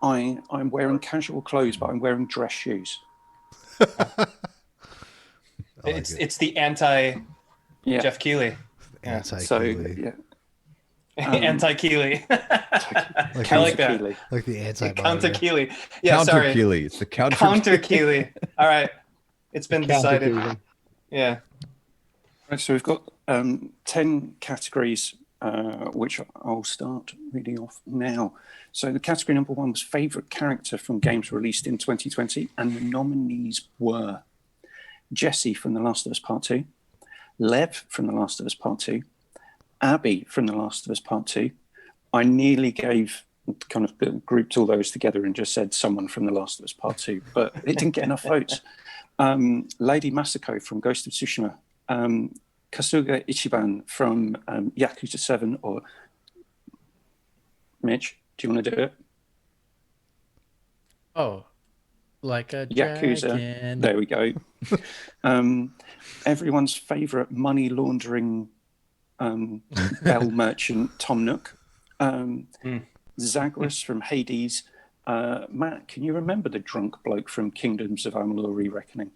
I'm wearing casual clothes, but I'm wearing dress shoes. It's the anti Jeff Keighley. Yeah. Anti-Keighley. yeah. Anti Keeley. Like I like that. Like the anti Counter Keeley. Yeah, Counter sorry. Keeley. It's the counter. Counter Keeley. All right. It's been decided. Counter-Keeley. Yeah. Right, so we've got 10 categories, which I'll start reading off now. So the category number 1 was favourite character from games released in 2020, and the nominees were Jesse from The Last of Us Part 2, Lev from The Last of Us Part 2, Abby from The Last of Us Part 2. I nearly kind of grouped all those together and just said someone from The Last of Us Part 2, but it didn't get enough votes. Lady Masako from Ghost of Tsushima, Kasuga Ichiban from Yakuza 7, or Mitch, do you want to do it? Oh, like a Yakuza. dragon. There we go. Everyone's favourite money laundering bell merchant, Tom Nook. Zagreus from Hades. Matt, can you remember the drunk bloke from Kingdoms of Amalur: Re-Reckoning?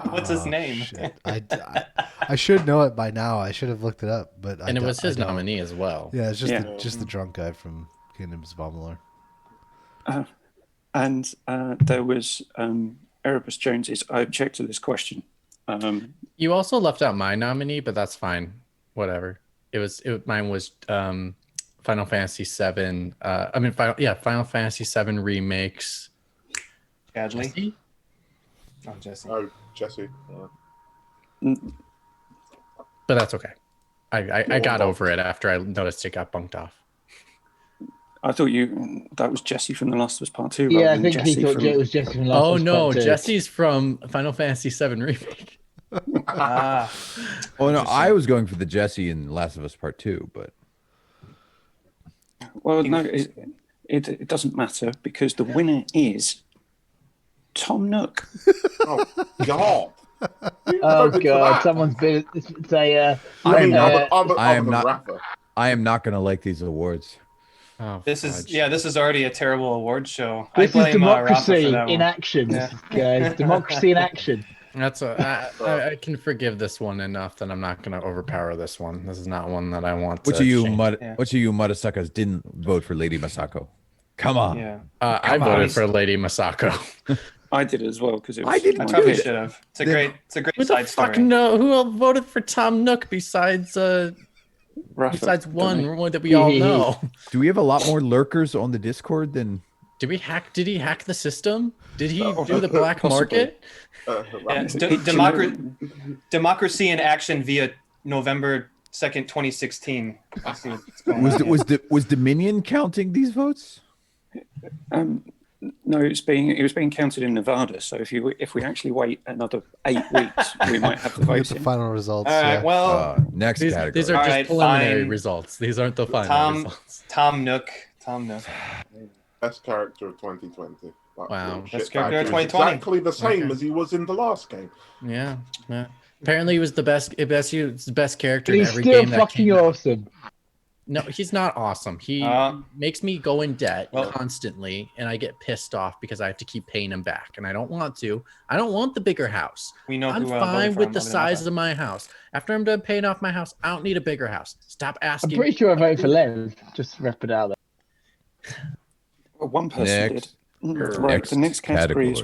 What's his name? Shit. I should know it by now. I should have looked it up, but And it was his nominee as well. Yeah, it's just the drunk guy from Kingdoms of Amalur. And there was Erebus Jones's. I object to this question. You also left out my nominee, but that's fine. Whatever. Mine was Final Fantasy 7. Final Fantasy 7 remakes. Chadley? Oh, Jesse. Oh, Jesse. But that's okay. I got over it after I noticed it got bunked off. I thought that was Jesse from The Last of Us Part 2. Yeah, I think he thought it was Jesse from The Last of Us Part 2. Jesse's from Final Fantasy 7 remake. Oh no, I was going for the Jesse in Last of Us Part 2, but well, no, it doesn't matter because the winner is Tom Nook. Oh God! Oh God! Someone's been. I am not going to like these awards. Oh, this is already a terrible award show. This is democracy Rafa in action, guys. Democracy in action. I can forgive this one enough that I'm not going to overpower this one. This is not one that I want. Which of you Mudasuckers didn't vote for Lady Masako? Come on. Yeah. I voted for Lady Masako. I did as well because it was. I probably should have. It's a great side story. Who voted for Tom Nook besides one that we all know? Do we have a lot more lurkers on the Discord than? Did he hack the system? Did he do the black market? Democracy in action via November 2nd, 2016. Was Dominion counting these votes? No, it was being counted in Nevada. So if we actually wait another 8 weeks, we might have the votes. The final results. All right. Well, next category. These are just preliminary results. These aren't the final results. Tom Nook. Best character of 2020. Wow. Best character of 2020. Exactly the same as he was in the last game. Yeah. Apparently, he was the best character in every game. He's still fucking awesome. No, he's not awesome. He makes me go in debt constantly, and I get pissed off because I have to keep paying him back, and I don't want to. I don't want the bigger house. I'm fine with the size of my house. After I'm done paying off my house, I don't need a bigger house. Stop asking. I'm pretty sure I voted for Lev. Just rep it out there. One person did. Right. The next category is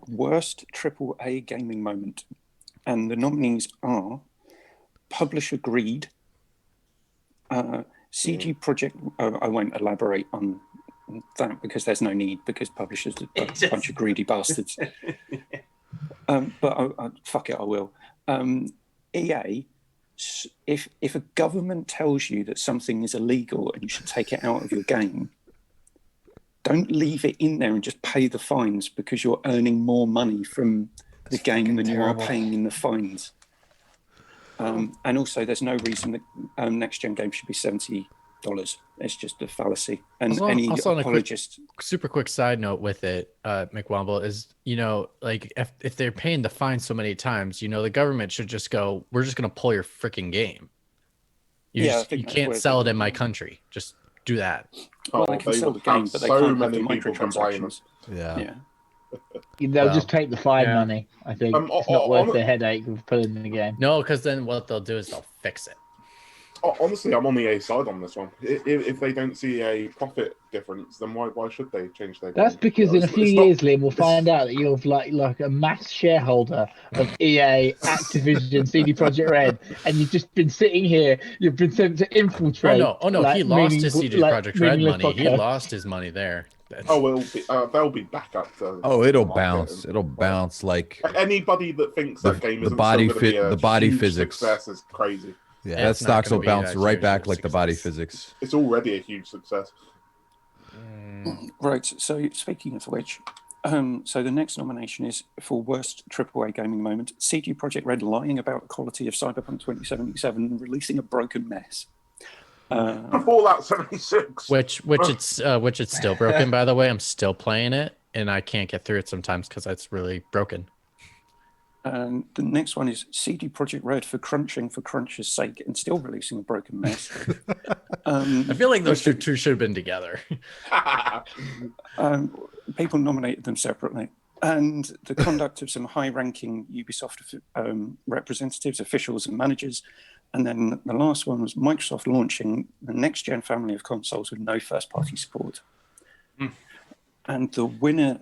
worst AAA gaming moment, and the nominees are Publisher Greed. CG Project. I won't elaborate on that because there's no need because publishers are a bunch of greedy bastards. But fuck it, I will. EA. If a government tells you that something is illegal and you should take it out of your game, don't leave it in there and just pay the fines because you're earning more money from the game than you are paying in the fines. And also, there's no reason that next-gen games should be $70. It's just a fallacy. And any apologist... Super quick side note with it, McWomble, is, like, if they're paying the fine so many times, the government should just go, we're just going to pull your freaking game. You can't sell it in my country. Just do that. Well, they can sell the game, but they can't have the microtransactions. Yeah. They'll just take the fine money. I think it's not worth the headache of pulling in the game. No, because then what they'll do is they'll fix it. Honestly, I'm on the A side on this one. If they don't see a profit difference, then why should they change their game? That's because in a few years, Liam, we'll find out that you're like a mass shareholder of EA, Activision, CD Projekt Red, and you've just been sitting here. You've been sent to infiltrate. Oh no! He lost his CD Projekt Red money. Podcast. He lost his money there. They'll be back up to. It'll bounce. It'll bounce like anybody that thinks that game isn't the body physics success is crazy. Yeah, that stocks will bounce right back like the body physics. It's already a huge success. Right. So speaking of which, so the next nomination is for worst AAA gaming moment: CD Projekt Red lying about the quality of Cyberpunk 2077 and releasing a broken mess. Fallout 76, which it's still broken. By the way, I'm still playing it, and I can't get through it sometimes because it's really broken. And the next one is CD Projekt Red for crunching for crunch's sake and still releasing a broken mess. I feel like those two should have been together. People nominated them separately. And the conduct of some high-ranking Ubisoft representatives, officials, and managers. And then the last one was Microsoft launching the next-gen family of consoles with no first-party support. And the winner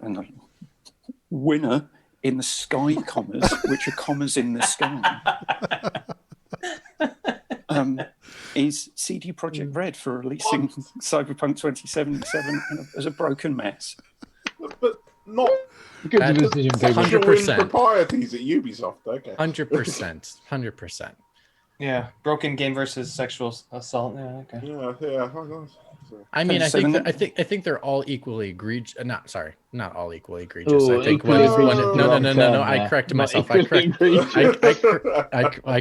in the sky commas, which are commas in the sky, is CD Projekt Red for releasing Cyberpunk 2077 as a broken mess. But not good decision, 100% proprieties at Ubisoft. Okay, 100%. Yeah, broken game versus sexual assault. Yeah, okay. Yeah. I mean, I think they're all equally egregious. Not all equally egregious. Ooh, I think no. I corrected myself. I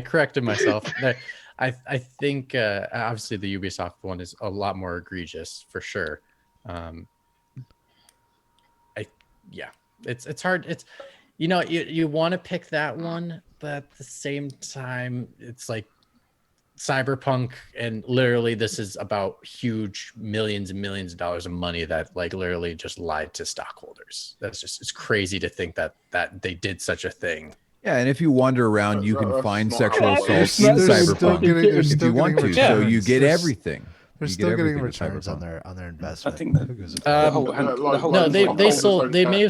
corrected myself. I think obviously the Ubisoft one is a lot more egregious for sure. It's hard. It's you want to pick that one, but at the same time, it's like Cyberpunk, and literally this is about huge millions and millions of dollars of money that like literally just lied to stockholders. It's crazy to think that they did such a thing. Yeah, and if you wander around, you can find sexual assault in Cyberpunk if you want to. So you get everything. They're still getting returns on their investment. I think they may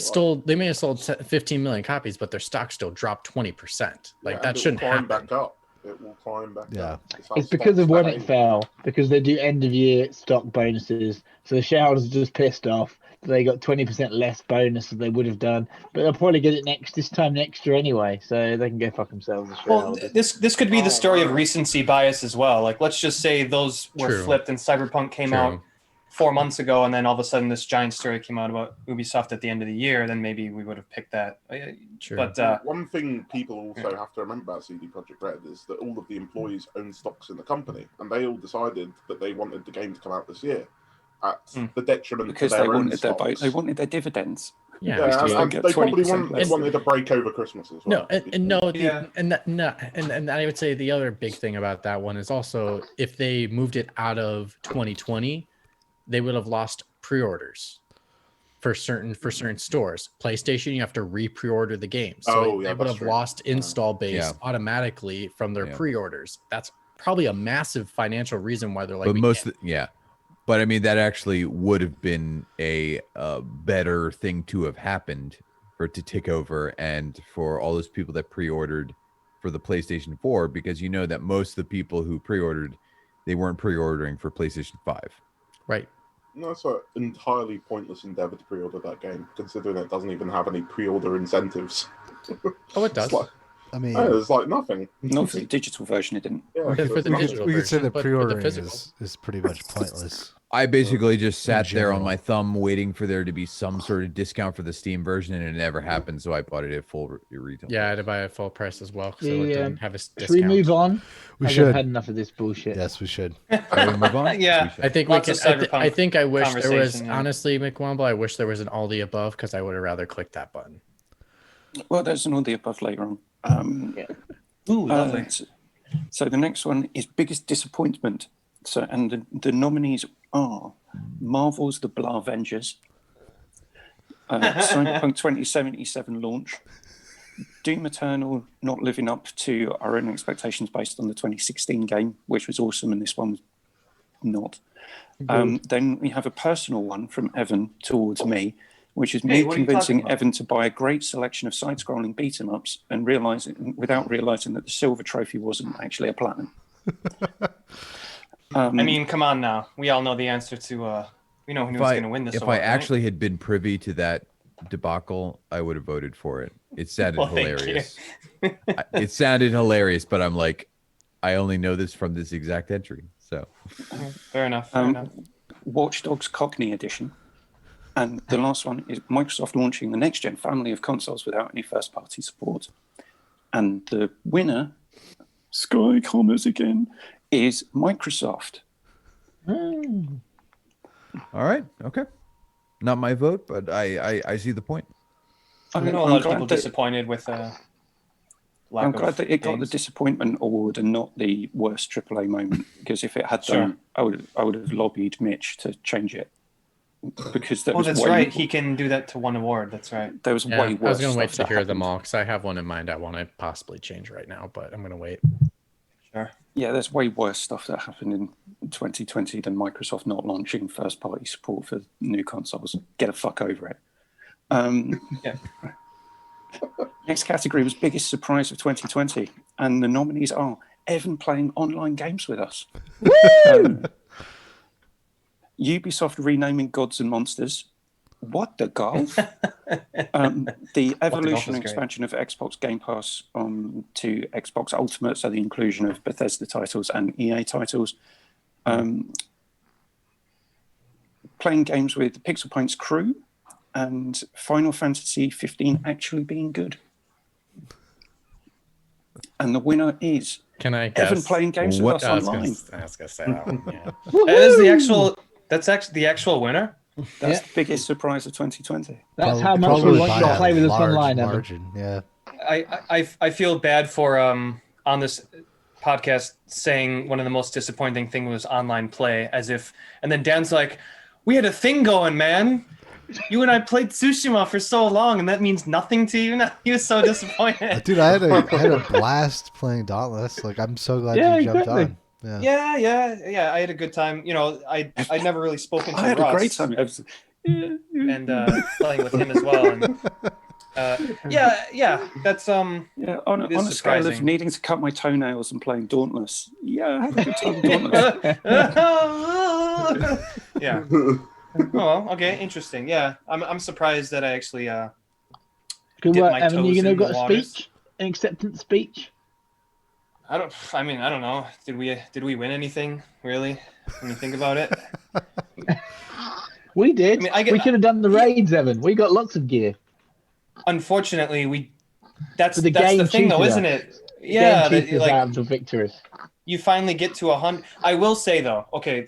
have sold 15 million copies, but their stock still dropped 20%. Like that shouldn't happen. Back up. It will climb back up. It's because of when it fell, because they do end of year stock bonuses. So the shareholders are just pissed off. They got 20% less bonus than they would have done, but they'll probably get it this time next year anyway, so they can go fuck themselves. Well, this could be the story of recency bias as well. Like, let's just say those were flipped and Cyberpunk came out 4 months ago, and then all of a sudden this giant story came out about Ubisoft at the end of the year. Then maybe we would have picked that. True. But one thing people also have to remember about CD Projekt Red is that all of the employees own stocks in the company, and they all decided that they wanted the game to come out this year. At the detriment because of their they own wanted stocks. They wanted their dividends. And they probably wanted a break over Christmas as well. And I would say the other big thing about that one is also if they moved it out of 2020, they would have lost pre-orders for certain stores. PlayStation, you have to re-pre-order the game, so they would have lost install base automatically from their pre-orders. That's probably a massive financial reason why they're like. But But I mean, that actually would have been a better thing to have happened for it to tick over and for all those people that pre-ordered for the PlayStation 4, because you know that most of the people who pre-ordered, they weren't pre-ordering for PlayStation 5. Right. No, it's an entirely pointless endeavor to pre-order that game, considering it doesn't even have any pre-order incentives. Oh, it does. I mean, it's like nothing. Not for the digital version, it didn't. For the digital we could say version, the pre-ordering is pretty much pointless. I basically just sat there on my thumb waiting for there to be some sort of discount for the Steam version, and it never happened, so I bought it at full retail. Yeah, I had to buy it full price as well, so it didn't have a discount. Should we move on? We should. I've had enough of this bullshit. Yes, we should. Shall we move on? Yeah. I think we can. I think I wish there was, conversation, honestly, McWomble, I wish there was an all the above, because I would have rather clicked that button. Well, there's an all the above later on. Ooh, lovely. So the next one is biggest disappointment. So, and the nominees are Marvel's The Blah Avengers, Cyberpunk 2077 launch, Doom Eternal not living up to our own expectations based on the 2016 game, which was awesome, and this one was not. Then we have a personal one from Evan towards me, which is me convincing Evan to buy a great selection of side-scrolling beat-em-ups and without realizing that the silver trophy wasn't actually a platinum. I mean, come on now. We all know the answer to. We know who's going to win this. If I actually had been privy to that debacle, I would have voted for it. It sounded hilarious. It sounded hilarious, but I'm like, I only know this from this exact entry. So fair enough. Fair enough. Watch Dogs Cockney Edition. And the last one is Microsoft launching the next-gen family of consoles without any first-party support. And the winner, Sky Commerce again, is Microsoft. All right. Okay. Not my vote, but I see the point. I know a lot of people disappointed with I'm glad that it got the disappointment award and not the worst AAA moment, because if it had done, I would have lobbied Mitch to change it. Because that's right. He can do that to one award. That's right. There was way worse. I was going to wait to hear happened. them all because I have one in mind I want to possibly change right now, but I'm going to wait. Sure. Yeah, there's way worse stuff that happened in 2020 than Microsoft not launching first-party support for new consoles. Get a fuck over it. Yeah. Next category was biggest surprise of 2020, and the nominees are Evan playing online games with us. Ubisoft renaming Gods and Monsters. What the golf? The evolution and expansion of Xbox Game Pass to Xbox Ultimate, so the inclusion of Bethesda titles and EA titles. Playing games with Pixel Paint's crew, and Final Fantasy 15 actually being good. And the winner is Evan playing games with us online. I was going to say that one. Yeah. That's actually the actual winner. That's the biggest surprise of 2020. That's how much we want you to play with us online, margin, yeah. I feel bad for on this podcast saying one of the most disappointing things was online play, and then Dan's like, we had a thing going, man. You and I played Tsushima for so long, and that means nothing to you. He was so disappointed. Dude, I had a blast playing Dauntless. Like, I'm so glad you jumped on. Yeah. I had a good time. You know, I'd never really spoken to Russ. I had a great time. And playing with him as well. And that's on a scale of needing to cut my toenails and playing Dauntless. Yeah, I had a good time Dauntless. Yeah. Oh, well, okay, interesting. Yeah, I'm surprised that I actually good work, Evan. You know, got a speech, an acceptance speech. I don't know. Did we win anything really? When you think about it, we did. We could have done the raids, Evan. We got lots of gear. Unfortunately, that's the thing, though, isn't it? Yeah, the victory. You finally get to 100. I will say though, okay,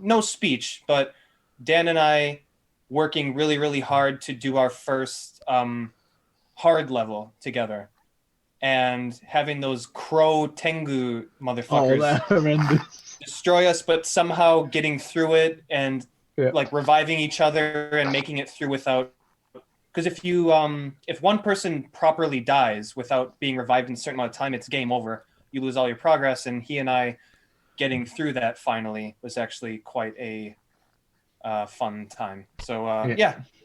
no speech, but Dan and I working really, really hard to do our first hard level together, and having those crow Tengu motherfuckers destroy us, but somehow getting through it and like reviving each other and making it through without. Because if one person properly dies without being revived in a certain amount of time, it's game over. You lose all your progress, and he and I getting through that finally was actually quite a fun time. So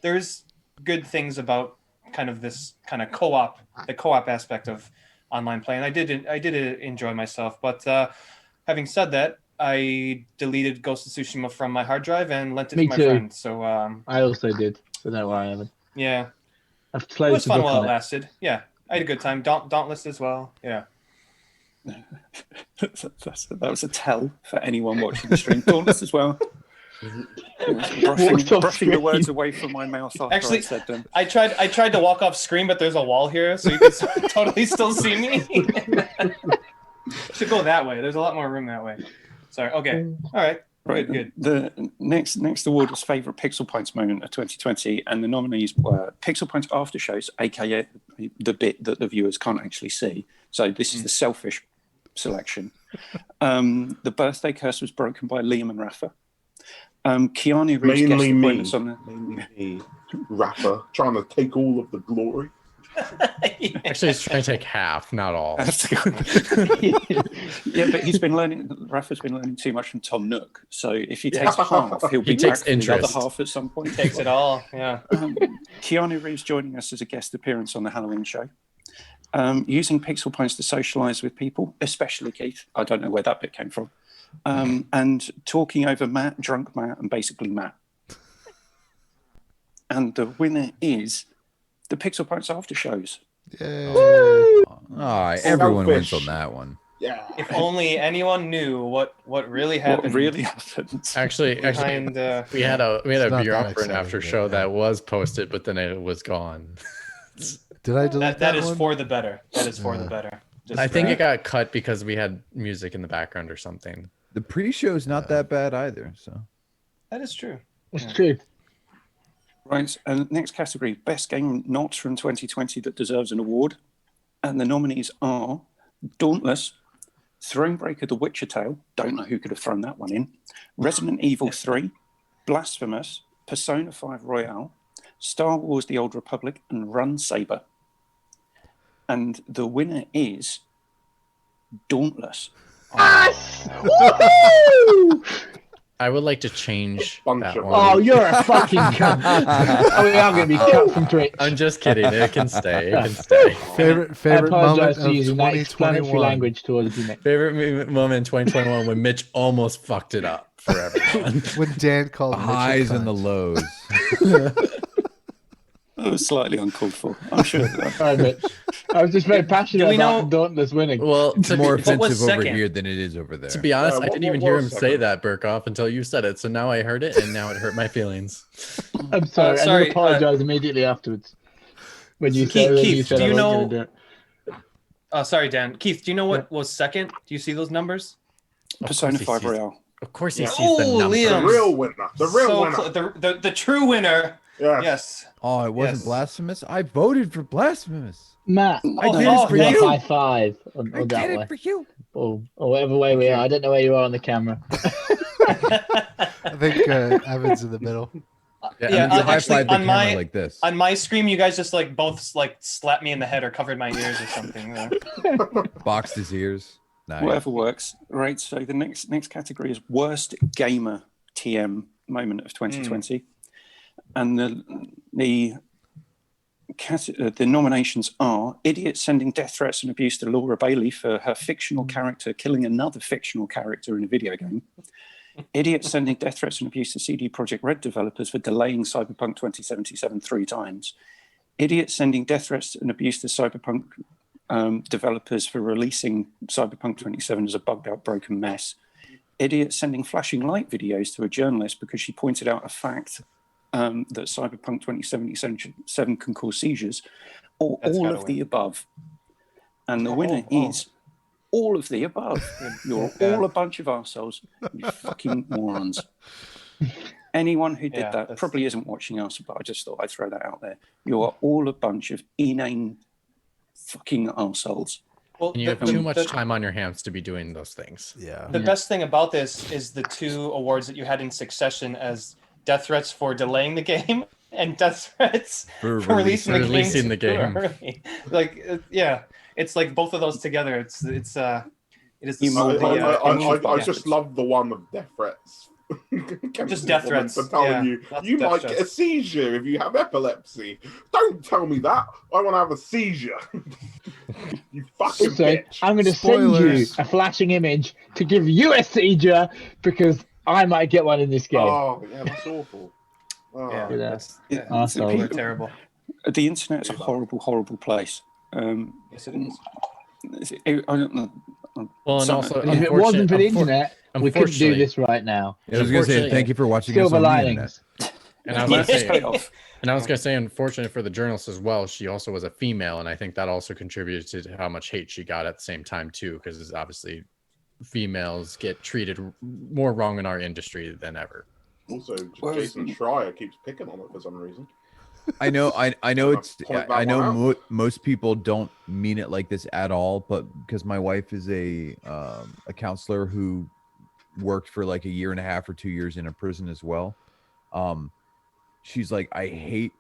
there's good things about kind of this kind of the co-op aspect of online play, and I did enjoy myself. But having said that, I deleted Ghost of Tsushima from my hard drive and lent it to my friend. So I also did. So don't worry, Evan. Yeah, it was fun while it lasted. Yeah, I had a good time. Dauntless as well. Yeah. That was a tell for anyone watching the stream. Dauntless as well. Brushing the words away from my mouth after I said them. I tried to walk off screen, but there's a wall here, so you can totally still see me. Should go that way. There's a lot more room that way. Sorry. Okay. All right. Right. Good. The next award was favorite Pixel Points moment of 2020, and the nominees were Pixel Points after shows, aka the bit that the viewers can't actually see. So this is the selfish selection. The birthday curse was broken by Liam and Rafa. Keanu Reeves guest appointments on mainly me, Rafa, trying to take all of the glory. Actually, he's trying to take half, not all. Yeah, but he's been learning. Rafa's been learning too much from Tom Nook. So if he takes half, he'll be back for the other half at some point. Takes it all. Yeah. Keanu Reeves joining us as a guest appearance on the Halloween show. Using pixel points to socialize with people, especially Keith. I don't know where that bit came from. And talking over Matt, drunk Matt, and basically Matt. And the winner is the Pixel Points after shows. Yay. Everyone wins on that one. Yeah. If only anyone knew what really happened. What really happened? Actually, we had a Beyond for an after show yeah. that was posted, but then it was gone. Did I delete that is one? for the better. That is for the better. I think it got cut because we had music in the background or something. The pre-show's not that bad either. So that is true. It's true. Right, and next category, best game not from 2020 that deserves an award. And the nominees are Dauntless, Thronebreaker: The Witcher Tale, don't know who could have thrown that one in, Resident Evil 3, Blasphemous, Persona 5 Royale, Star Wars: The Old Republic, and Run Saber. And the winner is Dauntless. Yes! Woo! I would like to change Bunch that of- one. Oh, you're a fucking cunt. Oh, we are going to be cut from Twitch. I'm just kidding. It can stay. It can stay. Favorite I moment apologize of for using that explanatory 2021. language towards you, Nick. Favorite moment in 2021 when Mitch almost fucked it up for everyone. When Dan called Mitch a Highs and the cunt. lows. That was slightly uncalled for. I'm sure of that. Sorry, Mitch. I was just very passionate Do we about know- Dauntless winning. Well, It's to more be, what was offensive over second? here than it is over there. to be honest, I what- didn't even what hear was him say second? that, Burkoff, until you said it. So now I heard it, and now it hurt my feelings. I'm sorry. I sorry, did apologize immediately afterwards. When you Keith, said, when you Keith, said do I you wasn't know- gonna do it. Sorry, Dan. Keith, do you know what was second? Do you see those numbers? Persona he 5 sees- Royale. Of course, he Yeah. sees the Oh, number. Liam. The real winner. The real So winner. the true winner. Yes. Yes. Oh, it wasn't Yes. Blasphemous? I voted for Blasphemous. Matt, I did oh, it for we are you. high five on I that did way. it for you. Or whatever way we are. I don't know where you are on the camera. I think Evan's in the middle. Yeah, Yeah, and you high actually, five the on camera my- like this. On my stream, you guys just like both like slapped me in the head or covered my ears or something. Boxed his ears. Nice. Whatever works. Right, so the next category is worst gamer TM moment of 2020. And the nominations are idiot sending death threats and abuse to Laura Bailey for her fictional character killing another fictional character in a video game. Idiot sending death threats and abuse to CD Projekt Red developers for delaying Cyberpunk 2077 3 times. Idiot sending death threats and abuse to Cyberpunk developers for releasing Cyberpunk 27 as a bugged out broken mess. Idiot sending flashing light videos to a journalist because she pointed out a fact that Cyberpunk 2077 can cause seizures, or That's all gotta of the win. above. And the winner is all of the above. You're all a bunch of arseholes, you fucking morons. Anyone who did Yeah, that that's- probably isn't watching us, but I just thought I'd throw that out there. You are all a bunch of inane fucking arseholes. Well, And you have too much time on your hands to be doing those things. Yeah. The best thing about this is the two awards that you had in succession as death threats for delaying the game and death threats For for releasing the releasing the game. game. too early. Like, yeah, it's like both of those together. It is the You mold I just love the one with death threats. Just death threats, For telling yeah, you, lots you of death might get a threats. seizure if you have epilepsy. Don't tell me that. I want to have a seizure. You fucking Also, bitch. I'm going to send you Spoilers. a flashing image to give you a seizure because I might get one in this game. Oh, yeah, that's awful. Oh. Yeah, Yeah. that's Arsehole. people are terrible. The internet's a horrible, horrible place. Yes, it is. I don't know. Well, and So- also, If it wasn't for the unfor- internet, we couldn't do unfortunately- this right now. I was going to say Unfortunately- thank you for watching us Silver on the linings. internet. And I was Let's gonna cut say, it off. and I was gonna say, unfortunate for the journalist as well. She also was a female, and I think that also contributed to how much hate she got at the same time too, because obviously females get treated more wrong in our industry than ever. Also, Well, Jason Schreier keeps picking on it for some reason. I know it's Point that I know one out. most people don't mean it like this at all, but because my wife is a counselor who worked for like a year and a half or 2 years in a prison as well. She's like, I hate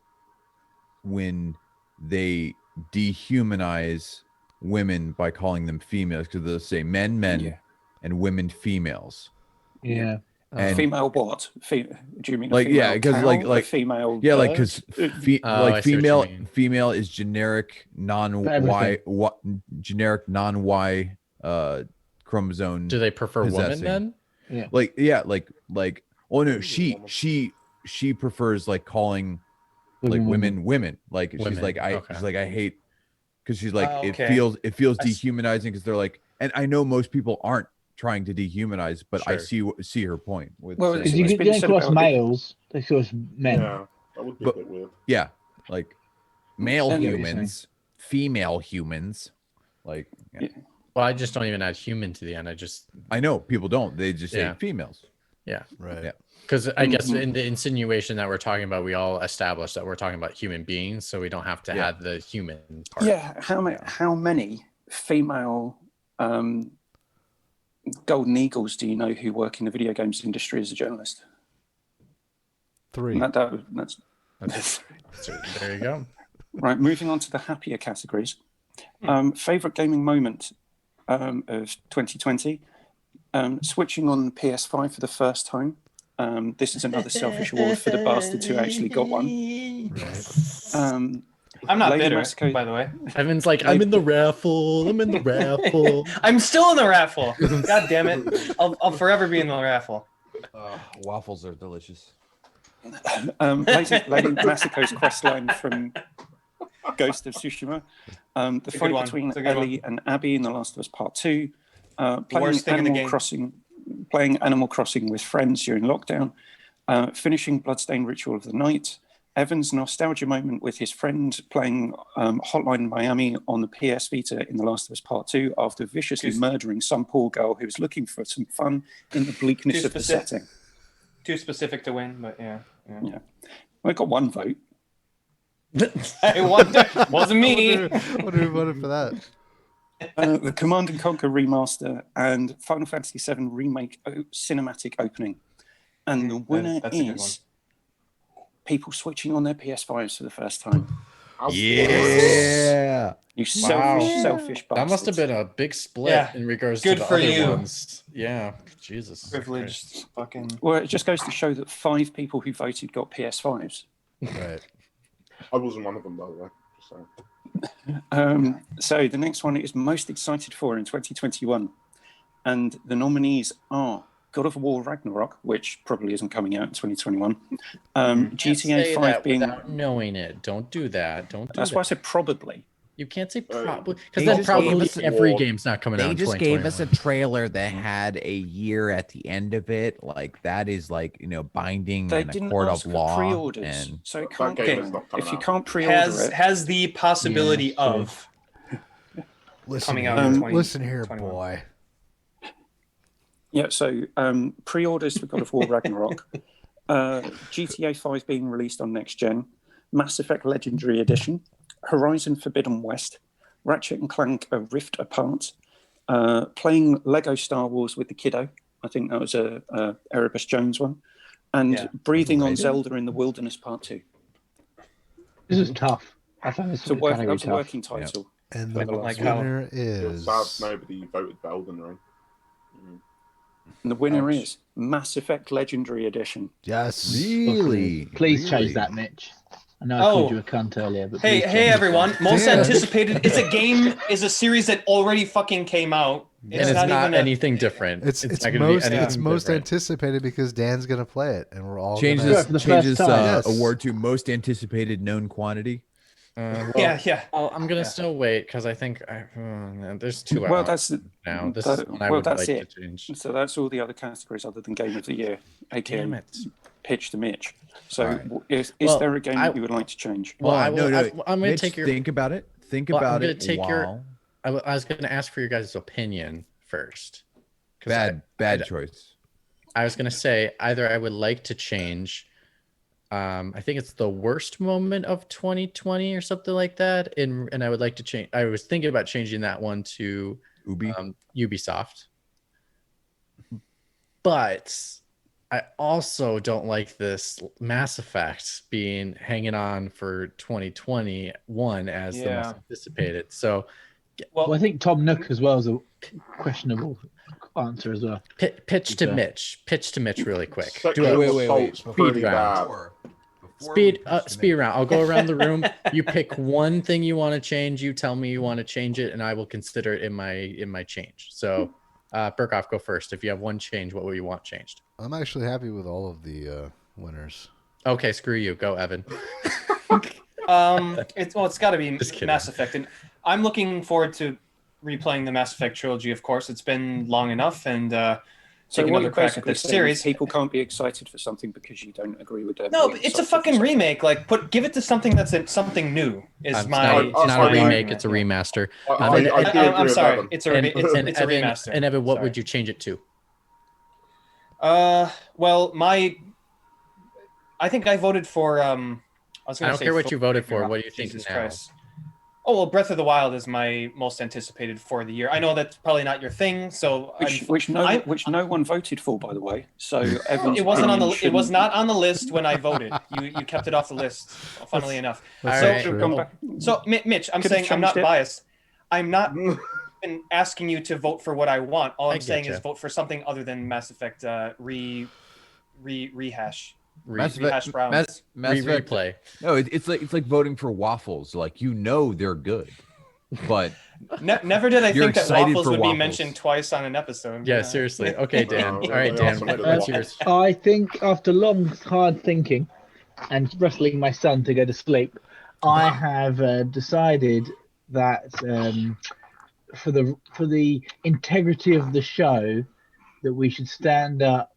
when they dehumanize women by calling them females because they'll say men and women females. Yeah. And female what? Do you mean like female because cow, like a female? yeah, like because I see what you mean. female is generic non-Y generic non-Y chromosome. Do they prefer possessing. women then? Yeah. Like oh no, she prefers like calling like women. Like she's like she's like I hate because she's like it feels dehumanizing because they're like, and I know most people aren't trying to dehumanize, but I see her point with because you don't cross males, they cross men. Yeah, that would be a bit weird. Yeah, like male humans, female humans, like. Yeah. Well, I just don't even add human to the end. I know people don't. They just say females. Yeah. Right. Yeah. Because I guess in the insinuation that we're talking about, we all established that we're talking about human beings, so we don't have to add the human part. Yeah. How many female golden eagles do you know who work in the video games industry as a journalist? 3. That's there you go. Right. Moving on to the happier categories. Favorite gaming moment of 2020. Switching on PS5 for the first time. This is another selfish award for the bastards who actually got one. Right. I'm not bitter, by the way. Evan's like, I'm in the raffle. I'm in the raffle. I'm still in the raffle. God damn it. I'll forever be in the raffle. Waffles are delicious. Lady Masiko's quest line from Ghost of Tsushima. The fight between Ellie and Abby in The Last of Us Part 2. Playing Animal Crossing with friends during lockdown. Finishing Bloodstained Ritual of the Night. Evan's nostalgia moment with his friend playing Hotline Miami on the PS Vita in The Last of Us Part 2 after viciously murdering some poor girl who was looking for some fun in the bleakness of the setting. Too specific to win, but yeah. Well, I got one vote. It wasn't me. What do we voted for that? The Command & Conquer remaster and Final Fantasy VII Remake cinematic opening. And the winner is people switching on their PS5s for the first time. Yeah. You selfish bastards. That must have been a big split in regards to the other ones. Yeah. Jesus. Privileged fucking. Well, it just goes to show that 5 people who voted got PS5s. Right. I wasn't one of them, by the way. Just saying. So the next one is most excited for in 2021. And the nominees are God of War Ragnarok, which probably isn't coming out in 2021. GTA 5 being... without knowing it. Don't do that. That's why I said probably. You can't say probably, because then probably every game's not coming out in 2021. They just gave us a trailer that had a year at the end of it. Like, that is like, binding in a court of law. Pre-orders, and so it can't get, if you can't pre-order it... Has the possibility of coming out in 2021. Listen here, boy. Yeah, so pre-orders for God of War Ragnarok, GTA 5 being released on next gen, Mass Effect Legendary Edition, Horizon Forbidden West, Ratchet and Clank A Rift Apart, playing Lego Star Wars with the kiddo. I think that was a Erebus Jones one, and Breathing on Zelda in the Wilderness Part 2. This is tough. I found this a working title. Yeah. And the winner is... Sad nobody voted for Elden Ring. And the winner is Mass Effect Legendary Edition. Yes. Really? Please change that, Mitch. I know I called you a cunt earlier, but hey everyone! Most anticipated. It's a game. Is a series that already fucking came out. It's not anything different. It's most anticipated because Dan's gonna play it, and we're all change this award to most anticipated known quantity. I'm gonna still wait because I think there's 2 hours. Well, that's now. This is one I would like to change. So that's all the other categories other than Game of the Year, aka Pitch to Mitch. So is there a game that you would like to change? Well, I'm going to take your... Think about it. I'm going to take I was going to ask for your guys' opinion first. Bad choice. I was going to say either I would like to change... I think it's the worst moment of 2020 or something like that. And I would like to change... I was thinking about changing that one to Ubisoft. But... I also don't like this Mass Effect being hanging on for 2021 as the most anticipated. So, well, I think Tom Nook as well is a questionable answer as well. Pitch to Mitch really quick. Wait. Speed round. Speed round. I'll go around the room. You pick one thing you want to change. You tell me you want to change it, and I will consider it in my change. So, Burkhoff, go first. If you have one change, what would you want changed? I'm actually happy with all of the winners. Okay, screw you. Go, Evan. It's got to be Mass Effect, and I'm looking forward to replaying the Mass Effect trilogy. Of course, it's been long enough, and so take another crack at this series. People can't be excited for something because you don't agree with them. No, it's a fucking remake. Like, give it to something that's something new. It's not a remake. It's a remaster. I'm sorry. It's a remaster. And Evan, what would you change it to? Well, I think I voted for. I don't care what you voted for. What do you think now? Christ. Oh, well, Breath of the Wild is my most anticipated for the year. I know that's probably not your thing, so which no one voted for, by the way. So it wasn't on the. It was not on the list when I voted. You kept it off the list. Funnily enough. So Mitch, I'm saying I'm not biased. I'm not asking you to vote for what I want. All I'm saying is vote for something other than Mass Effect rehash. Replay. No, it's like voting for waffles. Like, you know they're good, but never did I think that waffles would be mentioned twice on an episode. Yeah, seriously. Okay, Dan. All right, Dan. What's yours? I think after long, hard thinking and wrestling my son to go to sleep, I have decided that for the integrity of the show, that we should stand up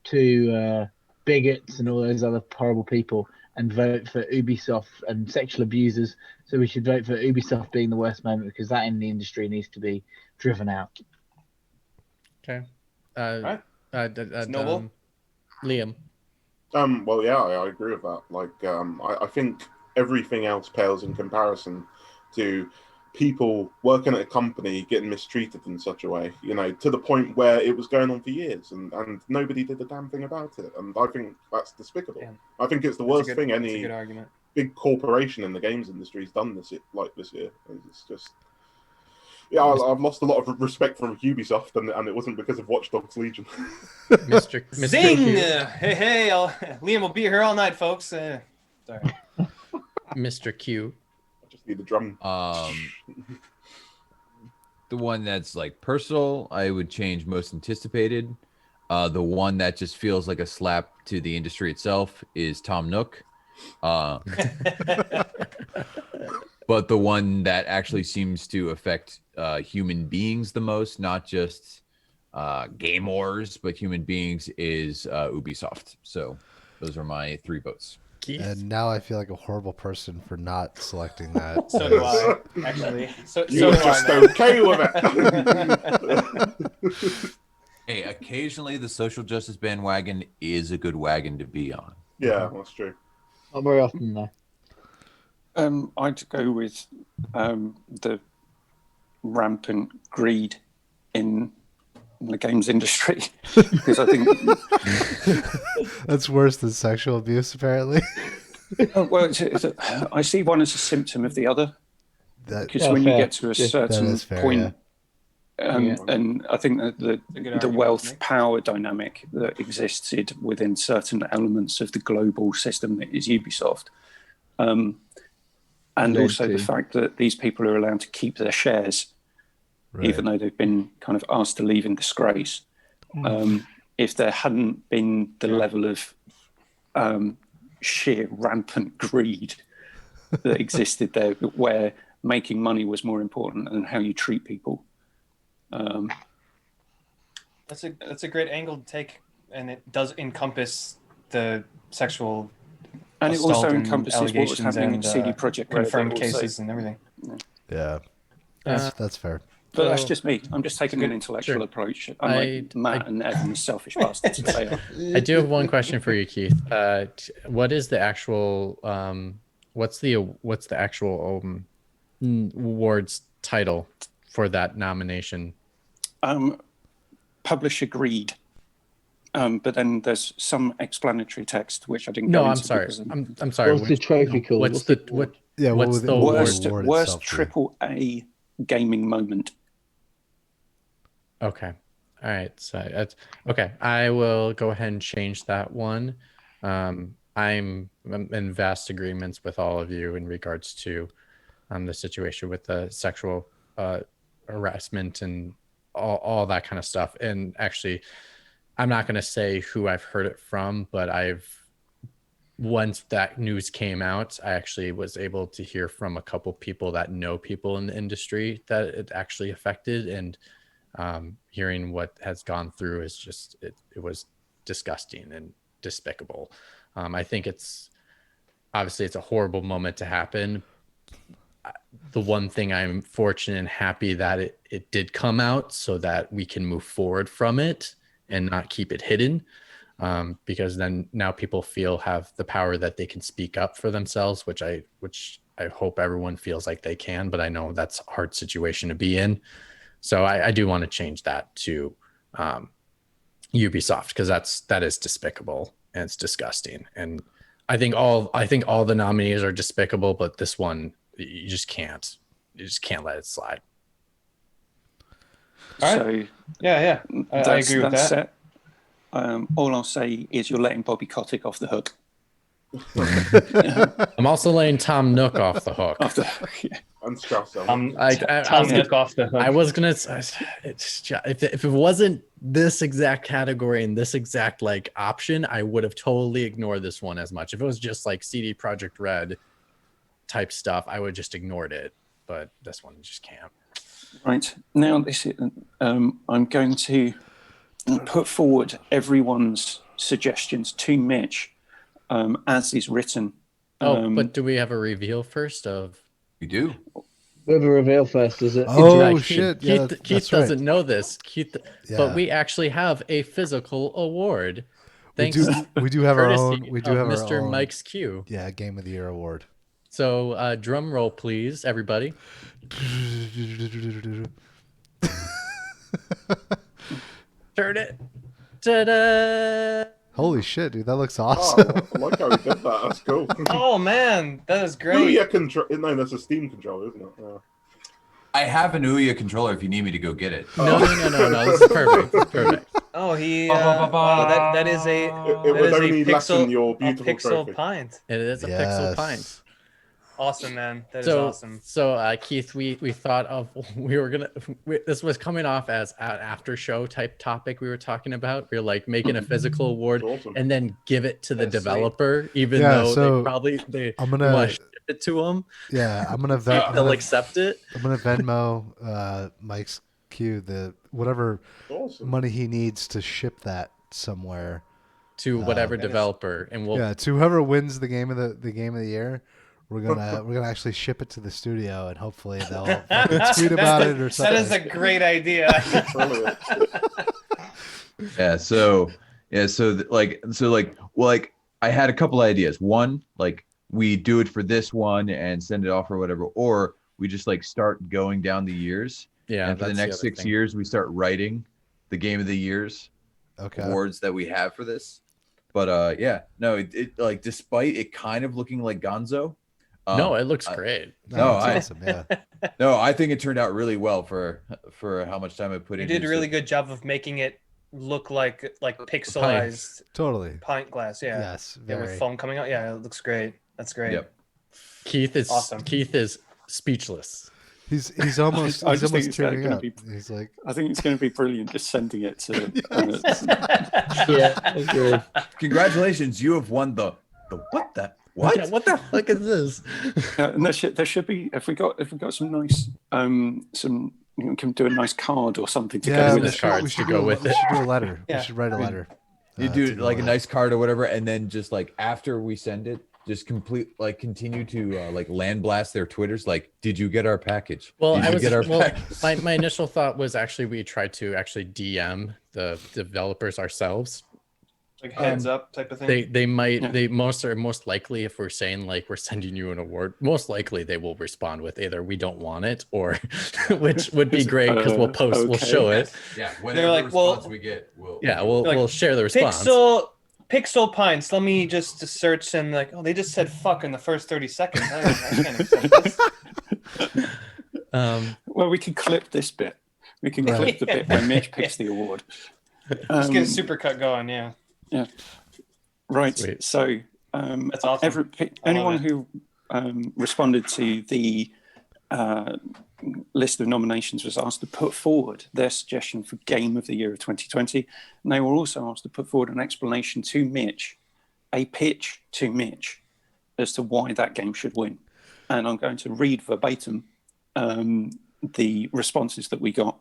to bigots and all those other horrible people and vote for Ubisoft and sexual abusers. So we should vote for Ubisoft being the worst moment, because that in the industry needs to be driven out. Okay. Right. Noble. Liam. Well, yeah, I agree with that. Like, I think everything else pales in comparison to people working at a company getting mistreated in such a way, to the point where it was going on for years and nobody did a damn thing about it. And I think that's despicable. Damn. I think it's the worst thing any big corporation in the games industry has done this year. It's just, yeah, I've lost a lot of respect for Ubisoft, and it wasn't because of Watch Dogs Legion. Mr. Zing! Hey, Liam will be here all night, folks. Sorry. Mr. Q. Need the drum. The one that's like personal, I would change most anticipated. The one that just feels like a slap to the industry itself is Tom Nook. But the one that actually seems to affect human beings the most, not just gamers, but human beings, is Ubisoft. So those are my 3 votes. And now I feel like a horrible person for not selecting that. So do I, actually. You're just okay with it. Hey, occasionally the social justice bandwagon is a good wagon to be on. Yeah, that's true. Not very often, though. I'd go with the rampant greed in the games industry, because I think that's worse than sexual abuse, apparently. Well, I see one as a symptom of the other, because when you get to a certain point, and I think that the wealth power dynamic that existed within certain elements of the global system that is Ubisoft, and also the fact that these people are allowed to keep their shares. Right. Even though they've been kind of asked to leave in disgrace. If there hadn't been the level of sheer rampant greed that existed there, where making money was more important than how you treat people. That's a great angle to take, and it does encompass the sexual and it also encompasses what was happening in CD Projekt Red, confirmed cases and everything. Yeah, that's fair. But that's just me. I'm just taking an intellectual approach. Like Matt and Evan, selfish bastards. I do have one question for you, Keith. What is the actual? What's the actual awards title for that nomination? Publisher Greed. but then there's some explanatory text which I didn't No, go I'm into. sorry. Because I'm sorry. What's the trophy called? What's the what? Yeah, what's the award? worst triple A gaming moment? Okay. All right. So that's okay. I will go ahead and change that one. I'm in vast agreements with all of you in regards to the situation with the sexual harassment and all that kind of stuff. And actually, I'm not going to say who I've heard it from, but once that news came out, I actually was able to hear from a couple people that know people in the industry that it actually affected. And hearing what has gone through is just, it was disgusting and despicable. I think obviously it's a horrible moment to happen. The one thing I'm fortunate and happy that it did come out so that we can move forward from it and not keep it hidden. Because then now people have the power that they can speak up for themselves, which I hope everyone feels like they can, but I know that's a hard situation to be in. So I do want to change that to Ubisoft, because that is despicable and it's disgusting. And I think all the nominees are despicable, but this one you just can't let it slide. All So right. Yeah. I agree with that. Set. All I'll say is you're letting Bobby Kotick off the hook. I'm also letting Tom Nook off the hook. Yeah. And Strauss. Tom Nook off the hook. I was gonna. If it wasn't this exact category and this exact like option, I would have totally ignored this one as much. If it was just like CD Projekt Red type stuff, I would just ignored it. But this one just can't. Right now, I'm going to put forward everyone's suggestions to Mitch as is written. But do we have a reveal first of? We do. We have a reveal first, is it? Oh shit! Keith doesn't know this. Keith, Yeah. but we actually have a physical award. We do have our own. We do have Mr. our own. Mike's Q. Yeah, Game of the Year award. So drum roll, please, everybody. Turn it. Ta-da! Holy shit, dude! That looks awesome. Oh, I like how he did that. That's cool. Oh man, that is great. Ouya no, that's a Steam controller, isn't it? Yeah. I have an Ouya controller if you need me to go get it. No. This is perfect. This is perfect. Oh, wow, that is a It would only lessen your beautiful pixel trophy. pint. It is a pixel pint. Awesome, man. That is awesome. So Keith, we thought of this was coming off as an after show type topic we were talking about. We were like making a physical award and then give it to the developer, even though they want to ship it to them. Yeah, they'll accept it. I'm gonna Venmo Mike's Q whatever money he needs to ship that somewhere to whatever developer, and to whoever wins the game of the year. We're gonna actually ship it to the studio, and hopefully they'll tweet about it or something. That is a great idea. I had a couple ideas. One, like we do it for this one and send it off or whatever, or we just like start going down the years. Yeah. And for the next 6 years, we start writing the Game of the Year's awards that we have for this. But it like despite it kind of looking like Gonzo. No, it looks great. Awesome. Yeah. No, I think it turned out really well for how much time I put in. You did a really good job of making it look like pixelized pint glass. Yeah. Yes. With foam coming out. Yeah, it looks great. That's great. Yep. Keith is awesome. Keith is speechless. He's almost tearing up. He's like, I think it's going to be brilliant just sending it to. Yeah. Congratulations, you have won the what the. What? Yeah, what the fuck is this? And there should be if we got some nice can do a nice card or something to go with it. We should do a letter. Yeah. We should write a letter. You do like a nice card or whatever, and then just like after we send it, just continue to like land blast their Twitters. Like, did you get our package? Well, my initial thought was actually we tried to actually DM the developers ourselves. Like heads up type of thing. They might they most likely, if we're saying like we're sending you an award, most likely they will respond with either we don't want it or which would be great because we'll show it. Yeah, They're like, response we get, we'll share the response. Pixel Pints. Let me just search and like, oh, they just said fuck in the first 30 seconds. I can't accept this. Well, we can clip this bit. We can clip the bit where Mitch picks the award. Just get a supercut going, yeah. Yeah. Right. Sweet. So, That's awesome. anyone who responded to the list of nominations was asked to put forward their suggestion for Game of the Year of 2020. And they were also asked to put forward an explanation to Mitch, a pitch to Mitch, as to why that game should win. And I'm going to read verbatim the responses that we got.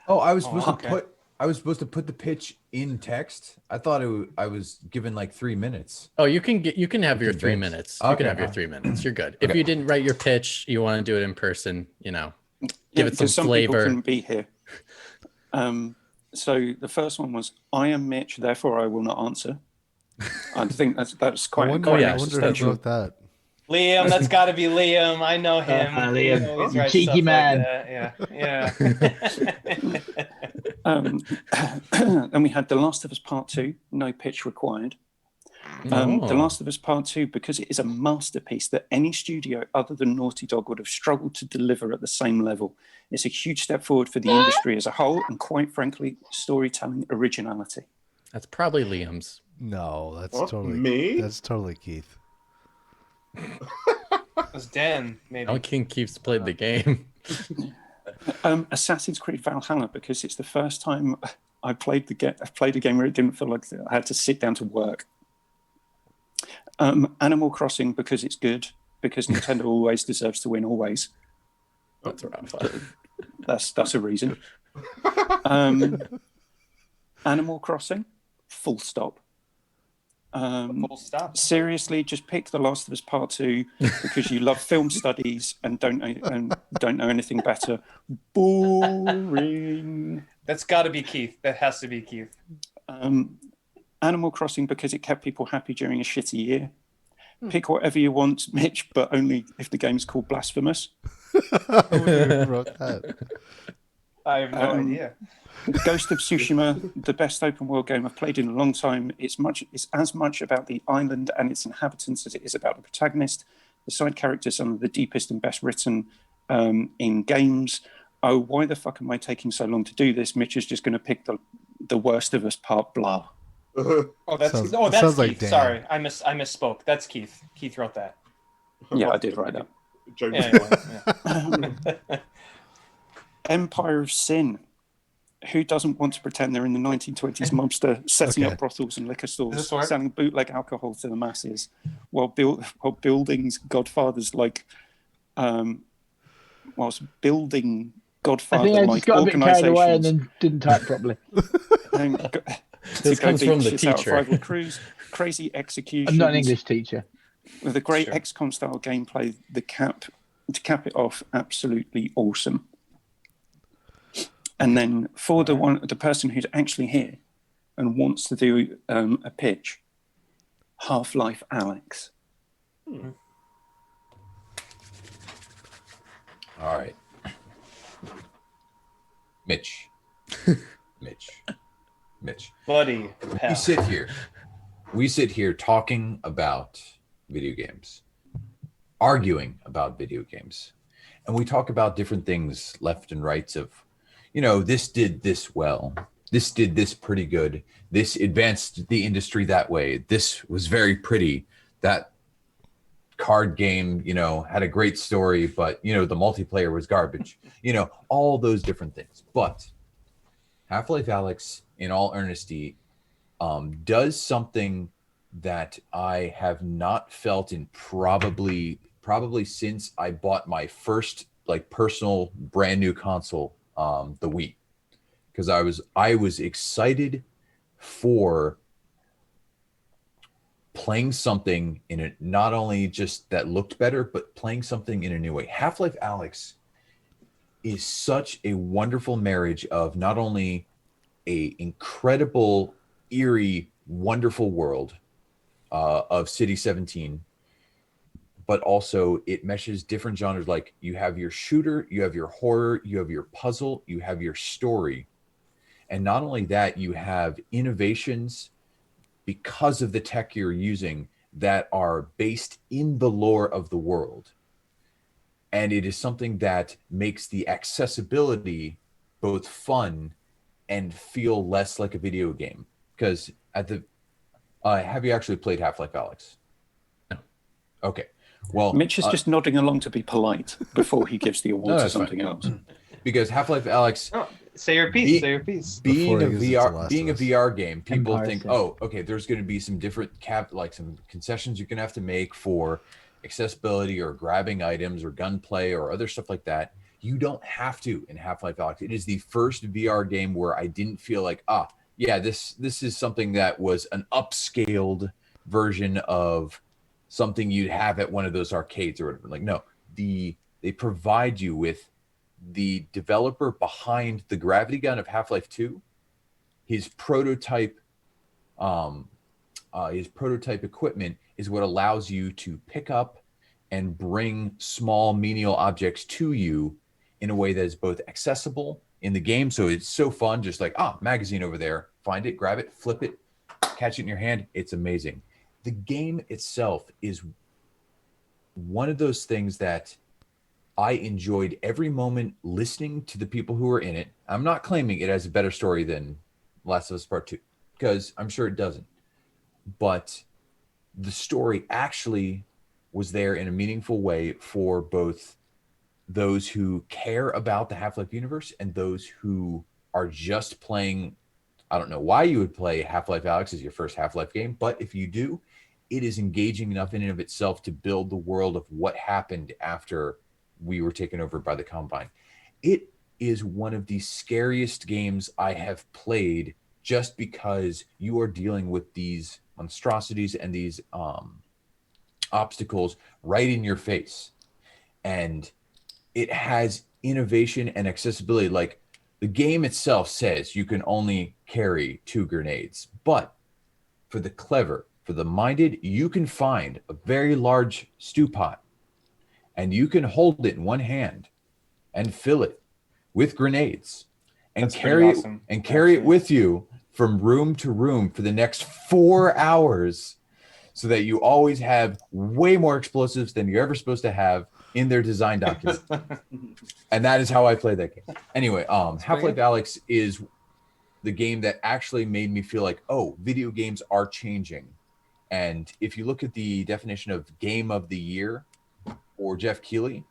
Oh, I was supposed to put the pitch in text. I thought I was given like 3 minutes. Oh, you can have your 3 minutes. You can have your 3 minutes. You're good. If you didn't write your pitch, you want to do it in person, give it some flavor. People couldn't be here. So the first one was, I am Mitch, therefore I will not answer. I think that's quite I wonder who wrote that. Liam, that's got to be Liam. I know him. Liam, you cheeky man. Like yeah. And we had The Last of Us Part 2, no pitch required. The Last of Us Part 2, because it is a masterpiece that any studio other than Naughty Dog would have struggled to deliver at the same level. It's a huge step forward for the industry as a whole, and quite frankly, storytelling originality. That's probably Liam's. No, that's totally me. That's totally Keith. It was Dan, maybe. I don't think Keith's played the game. Assassin's Creed Valhalla, because it's the first time I played a game where it didn't feel like I had to sit down to work. Animal Crossing, because it's good, because Nintendo always deserves to win, always. That's rough. That's a reason. Animal Crossing, full stop. Full stop. Seriously, just pick The Last of Us Part 2 because you love film studies and don't know anything better. Boring. That's got to be Keith. That has to be Keith. Animal Crossing, because it kept people happy during a shitty year. Pick whatever you want, Mitch, but only if the game's called Blasphemous. I wonder who wrote that. I have no idea. Ghost of Tsushima, the best open world game I've played in a long time. It's as much about the island and its inhabitants as it is about the protagonist. The side characters are the deepest and best written in games. Oh, why the fuck am I taking so long to do this? Mitch is just going to pick the worst of us part blah. That's sounds like Keith. Dan. Sorry, I misspoke. That's Keith. Keith wrote that. Yeah, I did write that. Anyway, Empire of Sin. Who doesn't want to pretend they're in the 1920s mobster setting up brothels and liquor stores, selling bootleg alcohol to the masses, while building Godfathers like, whilst building Godfather I think I like just got a bit carried away and then didn't type properly. This comes from the teacher. Rival Crews, crazy executions. I'm not an English teacher. With a great XCOM style gameplay, to cap it off, absolutely awesome. And then for the person who's actually here and wants to do a pitch, Half-Life Alex. All right. Mitch. buddy. We sit here talking about video games, arguing about video games, and we talk about different things left and rights of, this did this well, this did this pretty good, this advanced the industry that way, this was very pretty, that card game had a great story, but the multiplayer was garbage, all those different things. But Half-Life Alyx, in all earnesty, does something that I have not felt in probably since I bought my first personal brand new console, the Wii, because I was excited for playing something in it, not only just that looked better, but playing something in a new way. Half-Life Alyx is such a wonderful marriage of not only a incredible, eerie wonderful world of City 17, but also it meshes different genres. Like you have your shooter, you have your horror, you have your puzzle, you have your story. And not only that, you have innovations because of the tech you're using that are based in the lore of the world. And it is something that makes the accessibility both fun and feel less like a video game. Because at the have you actually played Half-Life Alyx? No. Okay. Well, Mitch is just nodding along to be polite before he gives the award to something else. Because Half-Life Alyx, Oh, say your piece. Say your piece. Being a VR game, people think, Empire oh, okay, there's going to be some different like some concessions you're going to have to make for accessibility or grabbing items or gunplay or other stuff like that. You don't have to in Half-Life Alyx. It is the first VR game where I didn't feel like, yeah, this is something that was an upscaled version of something you'd have at one of those arcades or whatever. Like, no, they provide you with the developer behind the gravity gun of Half-Life 2, his prototype equipment is what allows you to pick up and bring small menial objects to you in a way that is both accessible in the game. So it's so fun, just like, magazine over there, find it, grab it, flip it, catch it in your hand. It's amazing. The game itself is one of those things that I enjoyed every moment listening to the people who were in it. I'm not claiming it has a better story than Last of Us Part 2, because I'm sure it doesn't. But the story actually was there in a meaningful way for both those who care about the Half-Life universe and those who are just playing. I don't know why you would play Half-Life Alyx as your first Half-Life game, but if you do, it is engaging enough in and of itself to build the world of what happened after we were taken over by the Combine. It is one of the scariest games I have played, just because you are dealing with these monstrosities and these obstacles right in your face. And it has innovation and accessibility. Like, the game itself says you can only carry 2 grenades, but for the clever, for the minded, you can find a very large stew pot and you can hold it in one hand and fill it with grenades and That's carry awesome, it carry it with you from room to room for the next 4 hours, so that you always have way more explosives than you're ever supposed to have in their design document. And that is how I play that game. Anyway, Half-Life Alyx is the game that actually made me feel like, video games are changing. And if you look at the definition of game of the year or Jeff Keighley,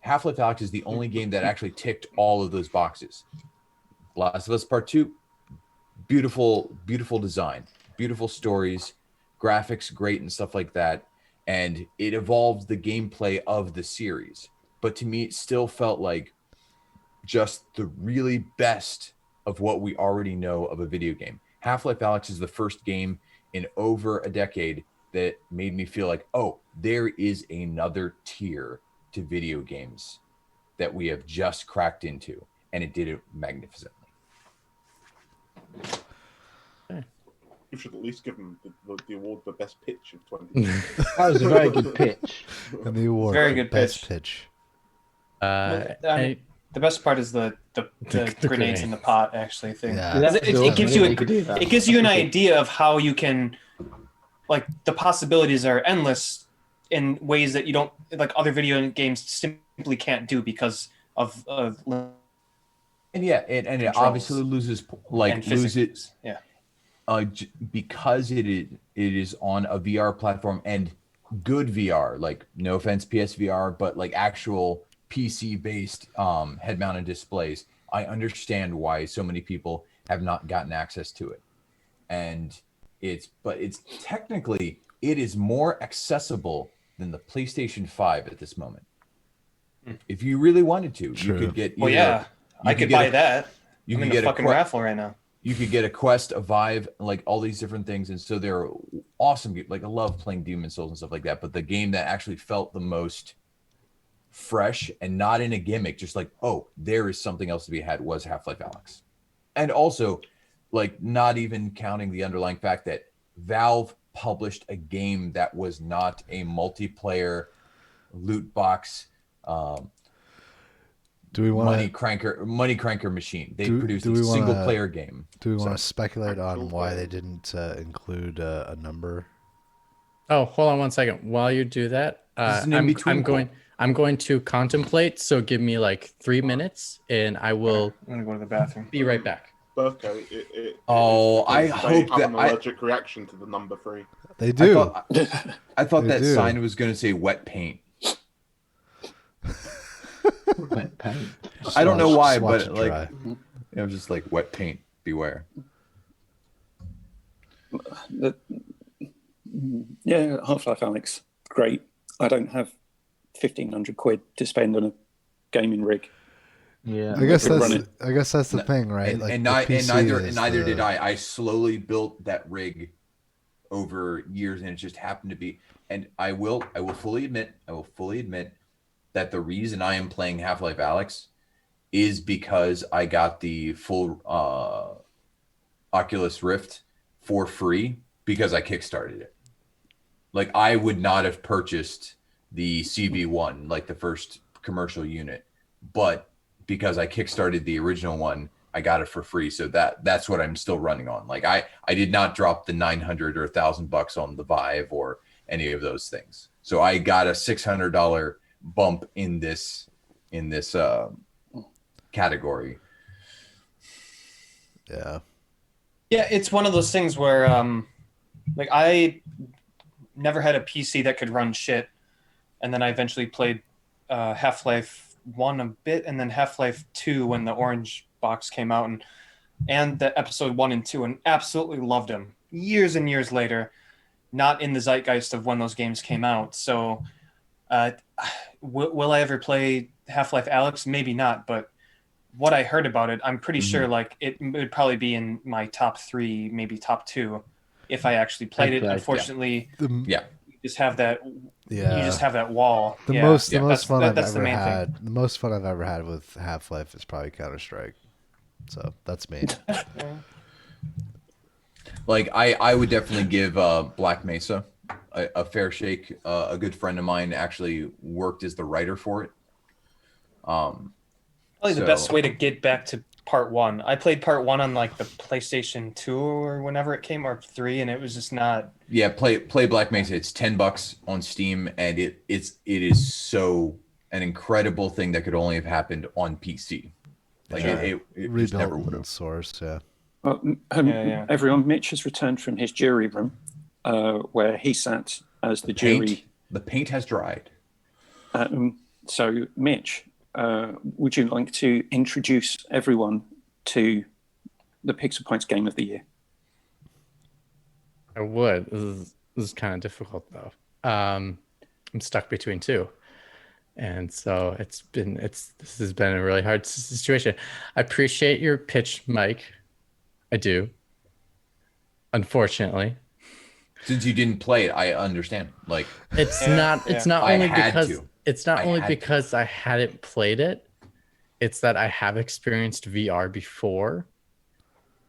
Half-Life Alyx is the only game that actually ticked all of those boxes. Last of Us Part 2, beautiful, beautiful design, beautiful stories, graphics great and stuff like that. And it evolved the gameplay of the series. But to me, it still felt like just the really best of what we already know of a video game. Half-Life Alyx is the first game in over a decade that made me feel like, there is another tier to video games that we have just cracked into, and it did it magnificently. You should at least give them the award for best pitch of 20. That was a very good pitch. And the award Very for good best pitch. And The best part is the grenades in the pot actually thing. Yeah. It gives you it gives you an idea of how you can, like, the possibilities are endless in ways that you don't, like, other video games simply can't do because of And yeah, and it obviously loses because it is on a VR platform, and good VR, like, no offense PSVR, but like actual PC based head mounted displays. I understand why so many people have not gotten access to it. And it's technically, it is more accessible than the PlayStation 5 at this moment. If you really wanted to, True. you could get I could buy that. You I'm could in get a fucking raffle right now. You could get a Quest, a Vive, like all these different things. And so they're awesome. Like, I love playing Demon's Souls and stuff like that. But the game that actually felt the most fresh and not in a gimmick, just like, there is something else to be had, was Half-Life Alyx. And also, like, not even counting the underlying fact that Valve published a game that was not a multiplayer loot box do we want money cranker machine. They produced a single player game. Do we want to speculate on why they didn't include a number? Oh, hold on 1 second. While you do that, I'm going to contemplate. So give me like 3 minutes, and I will. I'm gonna go to the bathroom. Be right back. Birthday. I hope have that an allergic reaction to the number 3. They do. I thought that sign was going to say wet paint. Wet paint. I don't know why, but like, it was just like wet paint. Beware. Yeah, Half-Life Alex, great. I don't have 1,500 quid to spend on a gaming rig. Yeah, I guess that's the thing, right? Neither did I. I slowly built that rig over years, and it just happened to be. And I will fully admit that the reason I am playing Half-Life Alex is because I got the full Oculus Rift for free because I kickstarted it. Like, I would not have purchased the CV1, like the first commercial unit, but because I kickstarted the original one, I got it for free. So that's what I'm still running on. Like, I did not drop the 900 or $1,000 on the Vive or any of those things. So I got a $600 bump in this category. Yeah, it's one of those things where like I never had a PC that could run shit, and then I eventually played Half-Life 1 a bit, and then Half-Life 2 when the orange box came out, and the episode 1 and 2, and absolutely loved them. Years and years later, not in the zeitgeist of when those games came out. So will I ever play Half-Life Alex? Maybe not, but what I heard about it, I'm pretty sure like it would probably be in my top 3, maybe top 2 if I actually played it. Unfortunately, you just have that. Yeah, you just have that wall. The most fun I've ever had. The most fun I've ever had with Half-Life is probably Counter-Strike. So that's me. Like, I would definitely give Black Mesa a fair shake. A good friend of mine actually worked as the writer for it. Probably the best way to get back to part 1. I played part 1 on like the PlayStation 2 or whenever it came, or 3, and it was just not. Yeah, play Black Mesa. It's $10 on Steam, and it is so an incredible thing that could only have happened on PC. Like, it just never would have. Source, yeah. Well, everyone, Mitch has returned from his jury room, where he sat as the jury. The paint has dried. So, Mitch, would you like to introduce everyone to the Pixel Points Game of the Year? I would. This is kind of difficult though. I'm stuck between 2. And so this has been a really hard situation. I appreciate your pitch, Mike. I do. Unfortunately, since you didn't play it, I understand. Like, it's not only because I hadn't played it. It's that I have experienced VR before,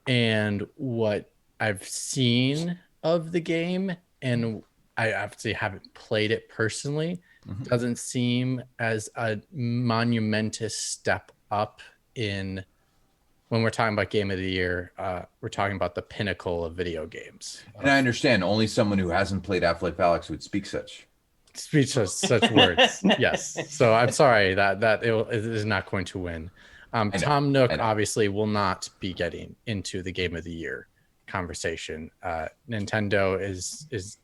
and what I've seen of the game, and I obviously haven't played it personally, doesn't seem as a monumentous step up in. When we're talking about Game of the Year, we're talking about the pinnacle of video games. And I understand only someone who hasn't played Half-Life Alex would speak such words. Yes. So I'm sorry that it is not going to win. Tom Nook obviously will not be getting into the Game of the Year conversation. Nintendo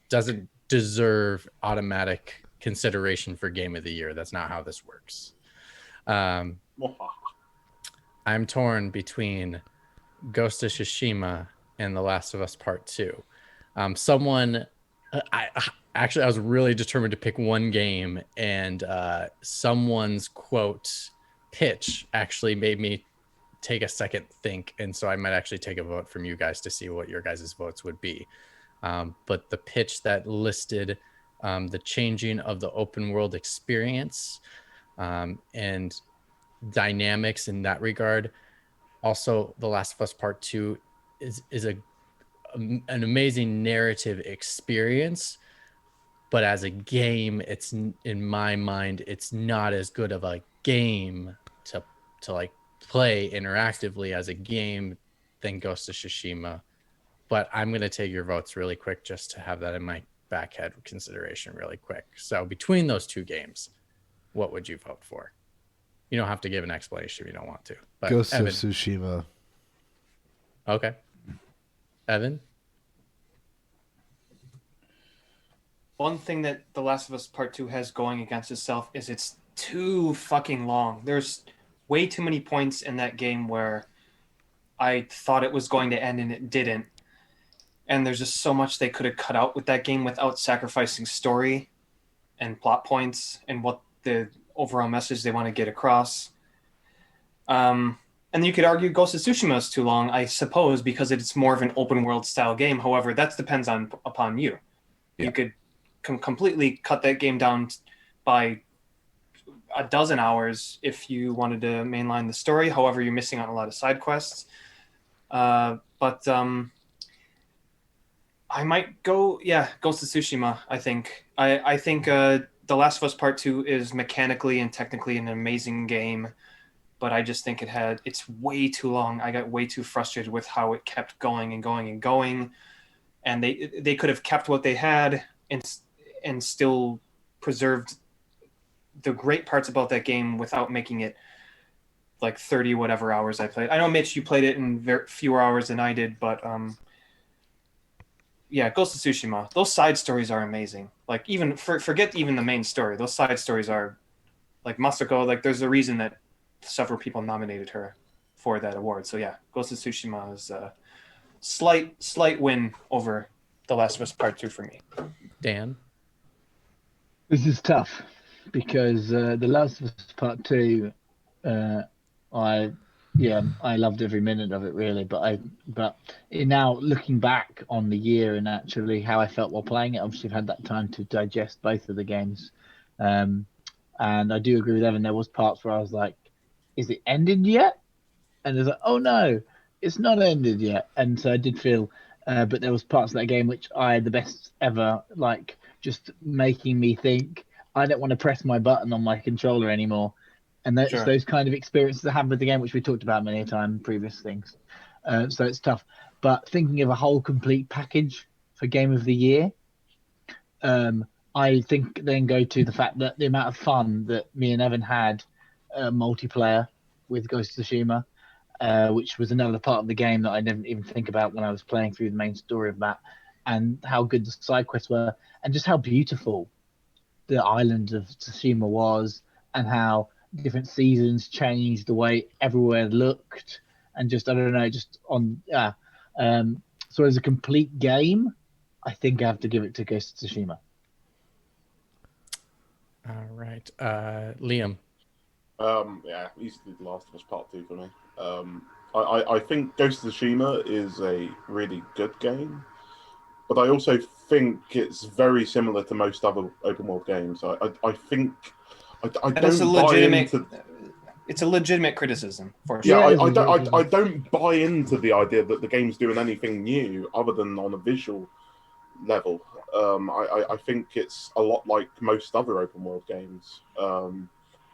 doesn't deserve automatic consideration for Game of the Year. That's not how this works. I'm torn between Ghost of Tsushima and The Last of Us Part 2. I was really determined to pick one game, and someone's quote pitch actually made me take a second think, and so I might actually take a vote from you guys to see what your guys' votes would be. But the pitch that listed the changing of the open world experience and dynamics in that regard. Also, The Last of Us Part 2 is an amazing narrative experience, but as a game, it's, in my mind, it's not as good of a game to like play interactively as a game than Ghost of Tsushima. But I'm going to take your votes really quick just to have that in my back head consideration really quick. So between those two games, what would you vote for? You don't have to give an explanation if you don't want to. But Ghost Evan. of Tsushima. Okay. Evan? One thing that The Last of Us Part 2 has going against itself is it's too fucking long. There's way too many points in that game where I thought it was going to end and it didn't. And there's just so much they could have cut out with that game without sacrificing story and plot points and what the overall message they want to get across. And you could argue Ghost of Tsushima is too long, I suppose, because it's more of an open world style game. However, that depends upon you. Yeah. You could completely cut that game down by a dozen hours if you wanted to mainline the story. However, you're missing out on a lot of side quests. But I might go, Ghost of Tsushima, I think. I think The Last of Us Part 2 is mechanically and technically an amazing game, but I just think it's way too long. I got way too frustrated with how it kept going and going and going. And they could have kept what they had and still preserved the great parts about that game without making it like 30 whatever hours I played. I know, Mitch, you played it in fewer hours than I did, but Ghost of Tsushima, those side stories are amazing. Like, even forget even the main story. Those side stories are like Masako. Like, there's a reason that several people nominated her for that award. So yeah, Ghost of Tsushima is a slight win over The Last of Us Part 2 for me. Dan? This is tough because The Last of Us Part 2, I loved every minute of it, really. But now looking back on the year and actually how I felt while playing it, obviously I've had that time to digest both of the games. And I do agree with Evan. There was parts where I was like, is it ended yet? And there's like, oh no, it's not ended yet. And so I did feel, but there was parts of that game which I had the best ever, like just making me think I don't want to press my button on my controller anymore. And that's those kind of experiences I have with the game, which we talked about many a time in previous things. So it's tough. But thinking of a whole complete package for Game of the Year, I think then go to the fact that the amount of fun that me and Evan had multiplayer with Ghost of Tsushima, which was another part of the game that I didn't even think about when I was playing through the main story of that, and how good the side quests were, and just how beautiful the island of Tsushima was, and how different seasons changed the way everywhere looked, and just, I don't know, just on, so as a complete game, I think I have to give it to Ghost of Tsushima. All right. Liam? Easily The Last of Us Part 2 for me. I think Ghost of Tsushima is a really good game, but I also think it's very similar to most other open world games. I think I don't buy into. It's a legitimate criticism for sure. Yeah, I don't buy into the idea that the game's doing anything new other than on a visual level. I think it's a lot like most other open world games.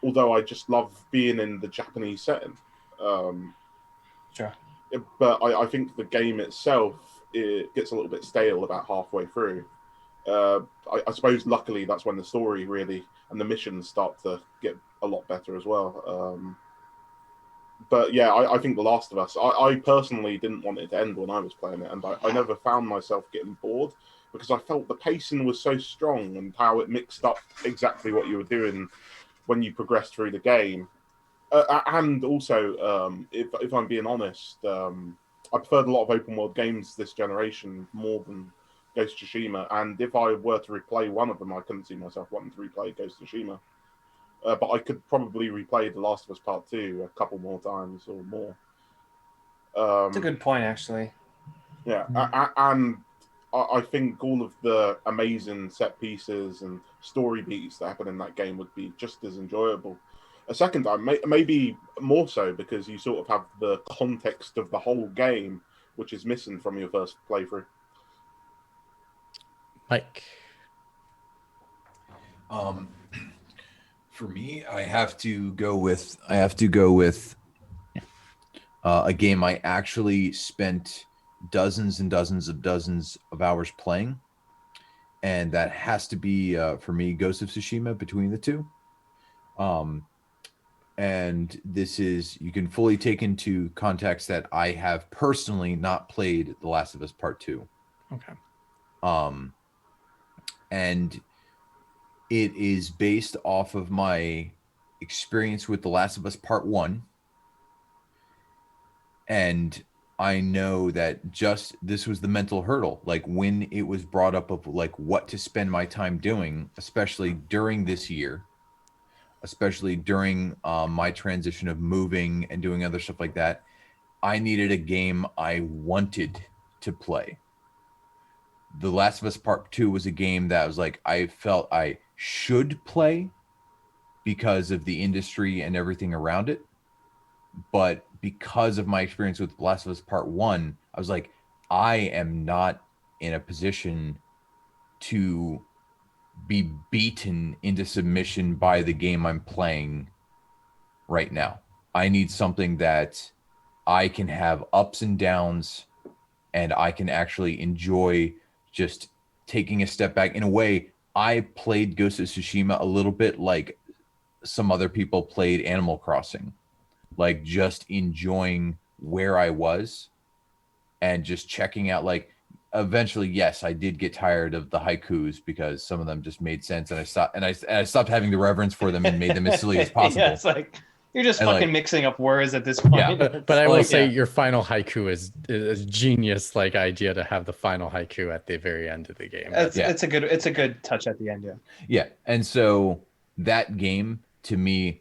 Although I just love being in the Japanese setting. Sure. But I think the game itself, it gets a little bit stale about halfway through. I suppose luckily that's when the story really and the missions start to get a lot better as well. But yeah, I think The Last of Us, I personally didn't want it to end when I was playing it, and I never found myself getting bored because I felt the pacing was so strong and how it mixed up exactly what you were doing when you progressed through the game. And also, if I'm being honest, I preferred a lot of open world games this generation more than Ghost of Tsushima. And if I were to replay one of them, I couldn't see myself wanting to replay Ghost of Tsushima. But I could probably replay The Last of Us Part 2 a couple more times or more. That's a good point, actually. Yeah, and I think all of the amazing set pieces and story beats that happen in that game would be just as enjoyable a second time, maybe more so, because you sort of have the context of the whole game which is missing from your first playthrough? Mike. For me, I have to go with a game I actually spent dozens and dozens of hours playing, and that has to be for me Ghost of Tsushima between the two. And this is, you can fully take into context that I have personally not played The Last of Us Part 2. Okay. And it is based off of my experience with The Last of Us Part 1. And I know that just this was the mental hurdle. Like when it was brought up of like what to spend my time doing, especially during this year, especially during my transition of moving and doing other stuff like that, I needed a game I wanted to play. The Last of Us Part 2 was a game that was like, I felt I should play because of the industry and everything around it. But because of my experience with Last of Us Part 1, I was like, I am not in a position to be beaten into submission by the game I'm playing right now. I need something that I can have ups and downs and I can actually enjoy just taking a step back. In a way, I played Ghost of Tsushima a little bit like some other people played Animal Crossing, like just enjoying where I was and just checking out. Like eventually, yes, I did get tired of the haikus because some of them just made sense, and I stopped having the reverence for them and made them as silly as possible. Yeah, it's like you're just And, fucking like, mixing up words at this point. Yeah. But I will Like, say your final haiku is a genius like idea to have the final haiku at the very end of the game. It's a good touch at the end, yeah. Yeah. And so that game to me,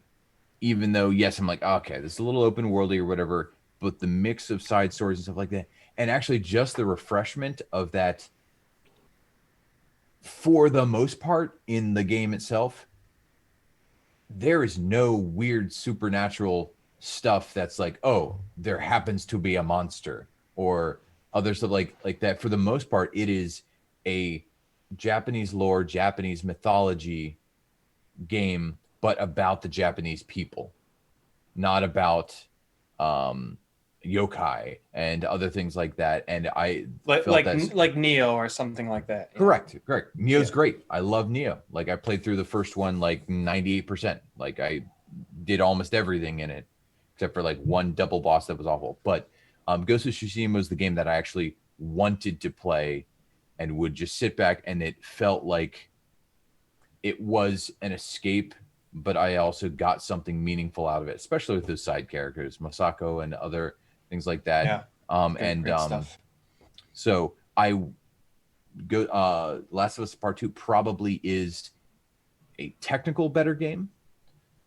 even though yes, I'm like, okay, this is a little open worldy or whatever, but the mix of side stories and stuff like that, and actually just the refreshment of that for the most part in the game itself, there is no weird supernatural stuff that's like, oh, there happens to be a monster or other stuff like that. For the most part, it is a Japanese lore, Japanese mythology game, but about the Japanese people, not about yokai and other things like that. And I like Neo or something like that. Yeah. Correct. Neo's great. I love Neo. Like I played through the first one like 98%. Like I did almost everything in it except for like one double boss that was awful. But Ghost of Tsushima was the game that I actually wanted to play and would just sit back, and it felt like it was an escape, but I also got something meaningful out of it, especially with those side characters, Masako and other things like that. Great stuff. So I go Last of Us Part 2 probably is a technical better game.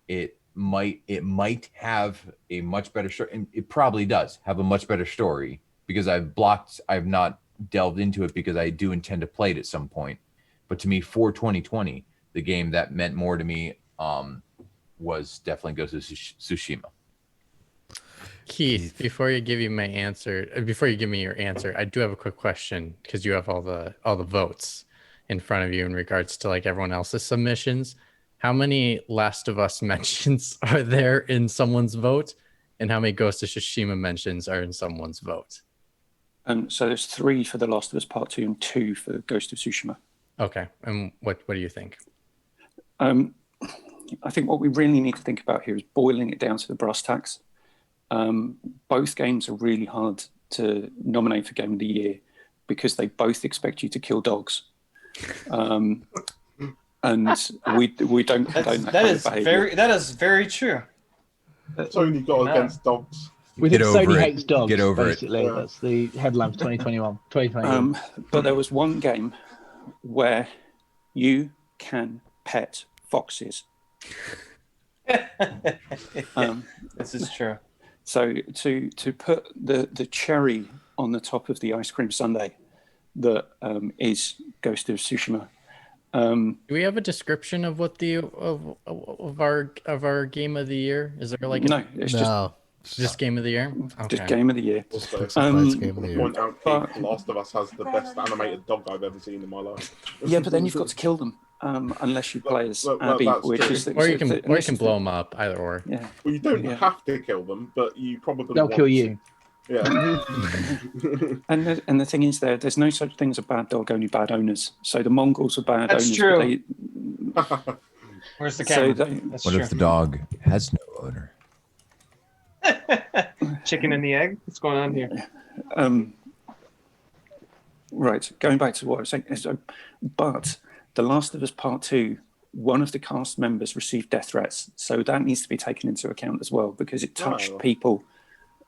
It might have a much better story, and it probably does have a much better story because I've not delved into it because I do intend to play it at some point. But to me, for 2020, the game that meant more to me was definitely Ghost of Tsushima. Keith, before you give me your answer, I do have a quick question because you have all the votes in front of you in regards to like everyone else's submissions. How many Last of Us mentions are there in someone's vote, and how many Ghost of Tsushima mentions are in someone's vote? So there's 3 for The Last of Us Part 2 and 2 for Ghost of Tsushima. Okay, and what do you think? I think what we really need to think about here is boiling it down to the brass tacks. Both games are really hard to nominate for Game of the Year because they both expect you to kill dogs. And we don't condone that kind of behavior. That is very true. It's only got against dogs. We think Sony hates dogs. Get over basically. it. That's the headline for 2021. But there was one game where you can pet foxes. This is true. So to put the cherry on the top of the ice cream sundae that is Ghost of Tsushima. Do we have a description of what the of our game of the year? Is there like no? It's Just game of the year. Just Okay. game of the year. Also, Game of the year. point out, Keith, The Last of Us has the best animated dog I've ever seen in my life. Yeah, but then you've got to kill them unless you play as well, Abby, that's which true. is Or you can blow them up, either or. Yeah. Well, you don't Yeah. have to kill them, but you probably They'll want kill to. you. Yeah. And the thing is, there's no such thing as a bad dog, only bad owners. So the Mongols are bad That's owners. true. But Where's the So camera? That's What true. if the dog has no owner? Chicken and the egg? What's going on here? Right, going back to what I was saying. But The Last of Us Part 2, one of the cast members received death threats. So that needs to be taken into account as well, because it touched people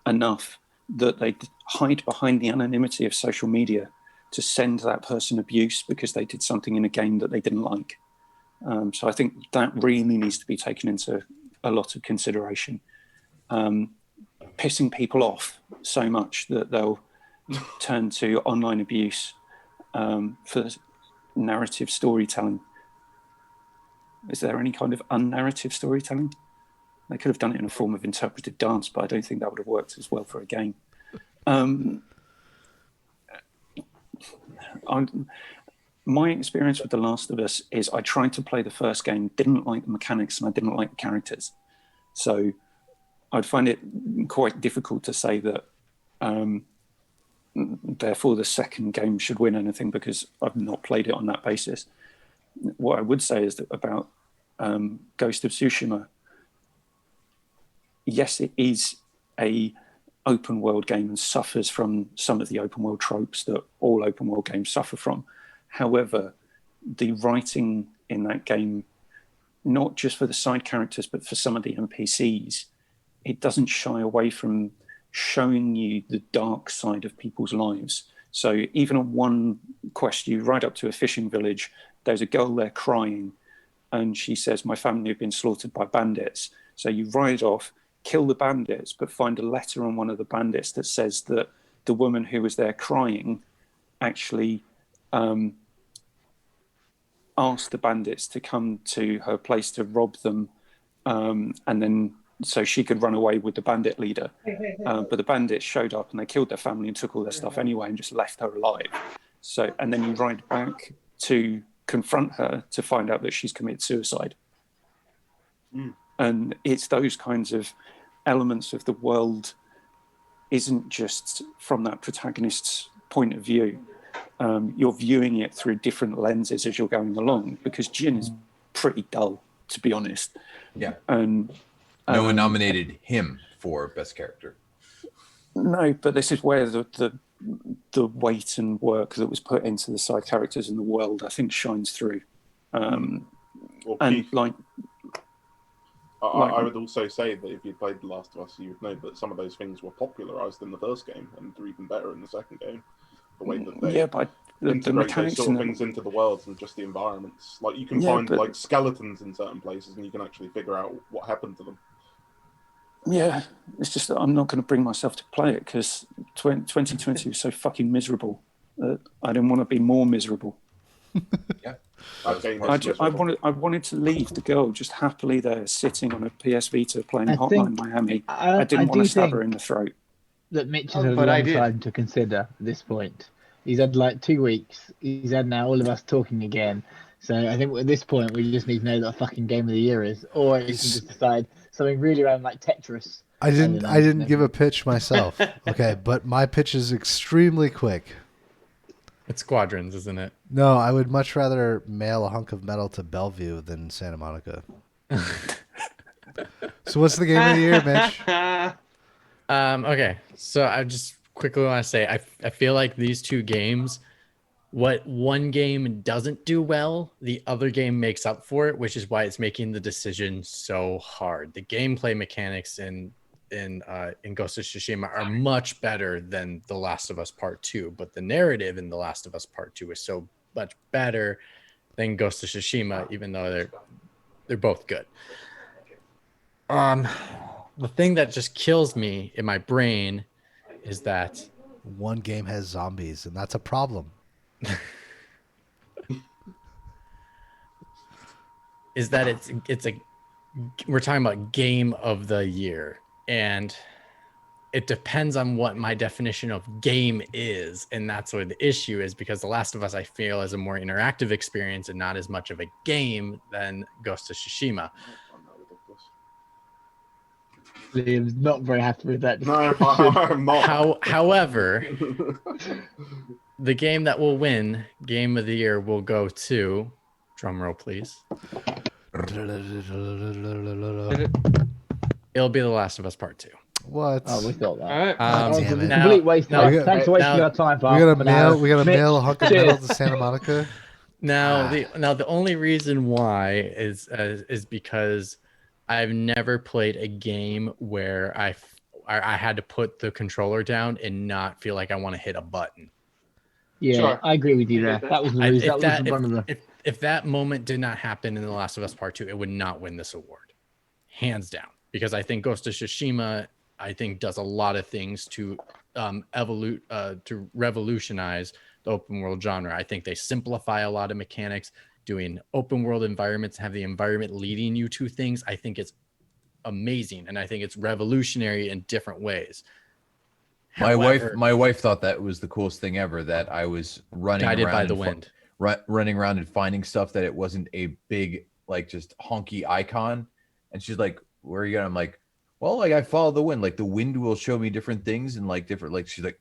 enough that they hide behind the anonymity of social media to send that person abuse because they did something in a game that they didn't like. So I think that really needs to be taken into a lot of consideration. Pissing people off so much that they'll turn to online abuse for narrative storytelling. Is there any kind of unnarrative storytelling? They could have done it in a form of interpretive dance, but I don't think that would have worked as well for a game. My experience with The Last of Us is I tried to play the first game, didn't like the mechanics, and I didn't like the characters. So I'd find it quite difficult to say that therefore the second game should win anything, because I've not played it on that basis. What I would say is that about Ghost of Tsushima, yes, it is a open world game and suffers from some of the open world tropes that all open world games suffer from. However, the writing in that game, not just for the side characters, but for some of the NPCs, it doesn't shy away from showing you the dark side of people's lives. So even on one quest, you ride up to a fishing village, there's a girl there crying, and she says, "My family have been slaughtered by bandits." So you ride off, kill the bandits, but find a letter on one of the bandits that says that the woman who was there crying actually asked the bandits to come to her place to rob them, and then so she could run away with the bandit leader. But the bandits showed up and they killed their family and took all their stuff anyway and just left her alive. So, and then you ride back to confront her to find out that she's committed suicide. And it's those kinds of elements of the world isn't just from that protagonist's point of view. You're viewing it through different lenses as you're going along, because Jin is pretty dull, to be honest. Yeah. And no one nominated him for best character. No, but this is where the weight and work that was put into the side characters in the world, I think, shines through. Well, And Keith, like, I would also say that if you played The Last of Us, you would know that some of those things were popularized in the first game and they're even better in the second game. The way that they but the integrate those mechanics sort and of things into the worlds and just the environments. Like you can Yeah, find but- like skeletons in certain places and you can actually figure out what happened to them. yeah, it's just that I'm not going to bring myself to play it because 2020 was so fucking miserable that I didn't want to be more miserable. Yeah. That game I, is miserable. I wanted to leave the girl just happily there sitting on a PS Vita playing I Hotline think- Miami. I I didn't want do to stab think her in the throat. that Mitch has had a But I long did. time to consider at this point. He's had like 2 weeks. He's had now all of us talking again. So I think at this point we just need to know what a fucking game of the year is, or you can just decide something really around like Tetris. I don't didn't know. give a pitch myself. Okay, but my pitch is extremely quick. It's Squadrons, isn't it? No, I would much rather mail a hunk of metal to Bellevue than Santa Monica. So what's the game of the year, Mitch? Okay, so I just quickly want to say I feel like these two games, what one game doesn't do well, the other game makes up for it, which is why it's making the decision so hard. The gameplay mechanics in Ghost of Tsushima are much better than The Last of Us Part 2, but the narrative in The Last of Us Part 2 is so much better than Ghost of Tsushima, even though they're both good. The thing that just kills me in my brain is that One game has zombies, and that's a problem. we're talking about game of the year, and it depends on what my definition of game is, and that's where the issue is, because The Last of Us I feel is a more interactive experience and not as much of a game than Ghost of Tsushima. Liam's not very happy with that. No, I'm not. However, the game that will win Game of the Year will go to, drum roll please. It'll be The Last of Us Part 2. What? Oh, we thought that. All right. Damn it. Complete waste. Thanks for wasting our time. We gotta mail a hunk of metal to Santa Monica. Now the only reason why is because I've never played a game where I had to put the controller down and not feel like I want to hit a button. Yeah, Sure. I agree with you there. That was the reason. If that moment did not happen in The Last of Us Part 2, it would not win this award, hands down. Because I think Ghost of Tsushima, does a lot of things to to revolutionize the open world genre. I think they simplify a lot of mechanics. Doing open world environments, have the environment leading you to things, I think it's amazing, and I think it's revolutionary in different ways. My wife thought that was the coolest thing ever, that I was running Guided around by the wind. running around and finding stuff, that it wasn't a big, like, just honky icon. And she's like, where are you going? I'm like, well, like, I follow the wind. Like, the wind will show me different things, and like different, like, she's like,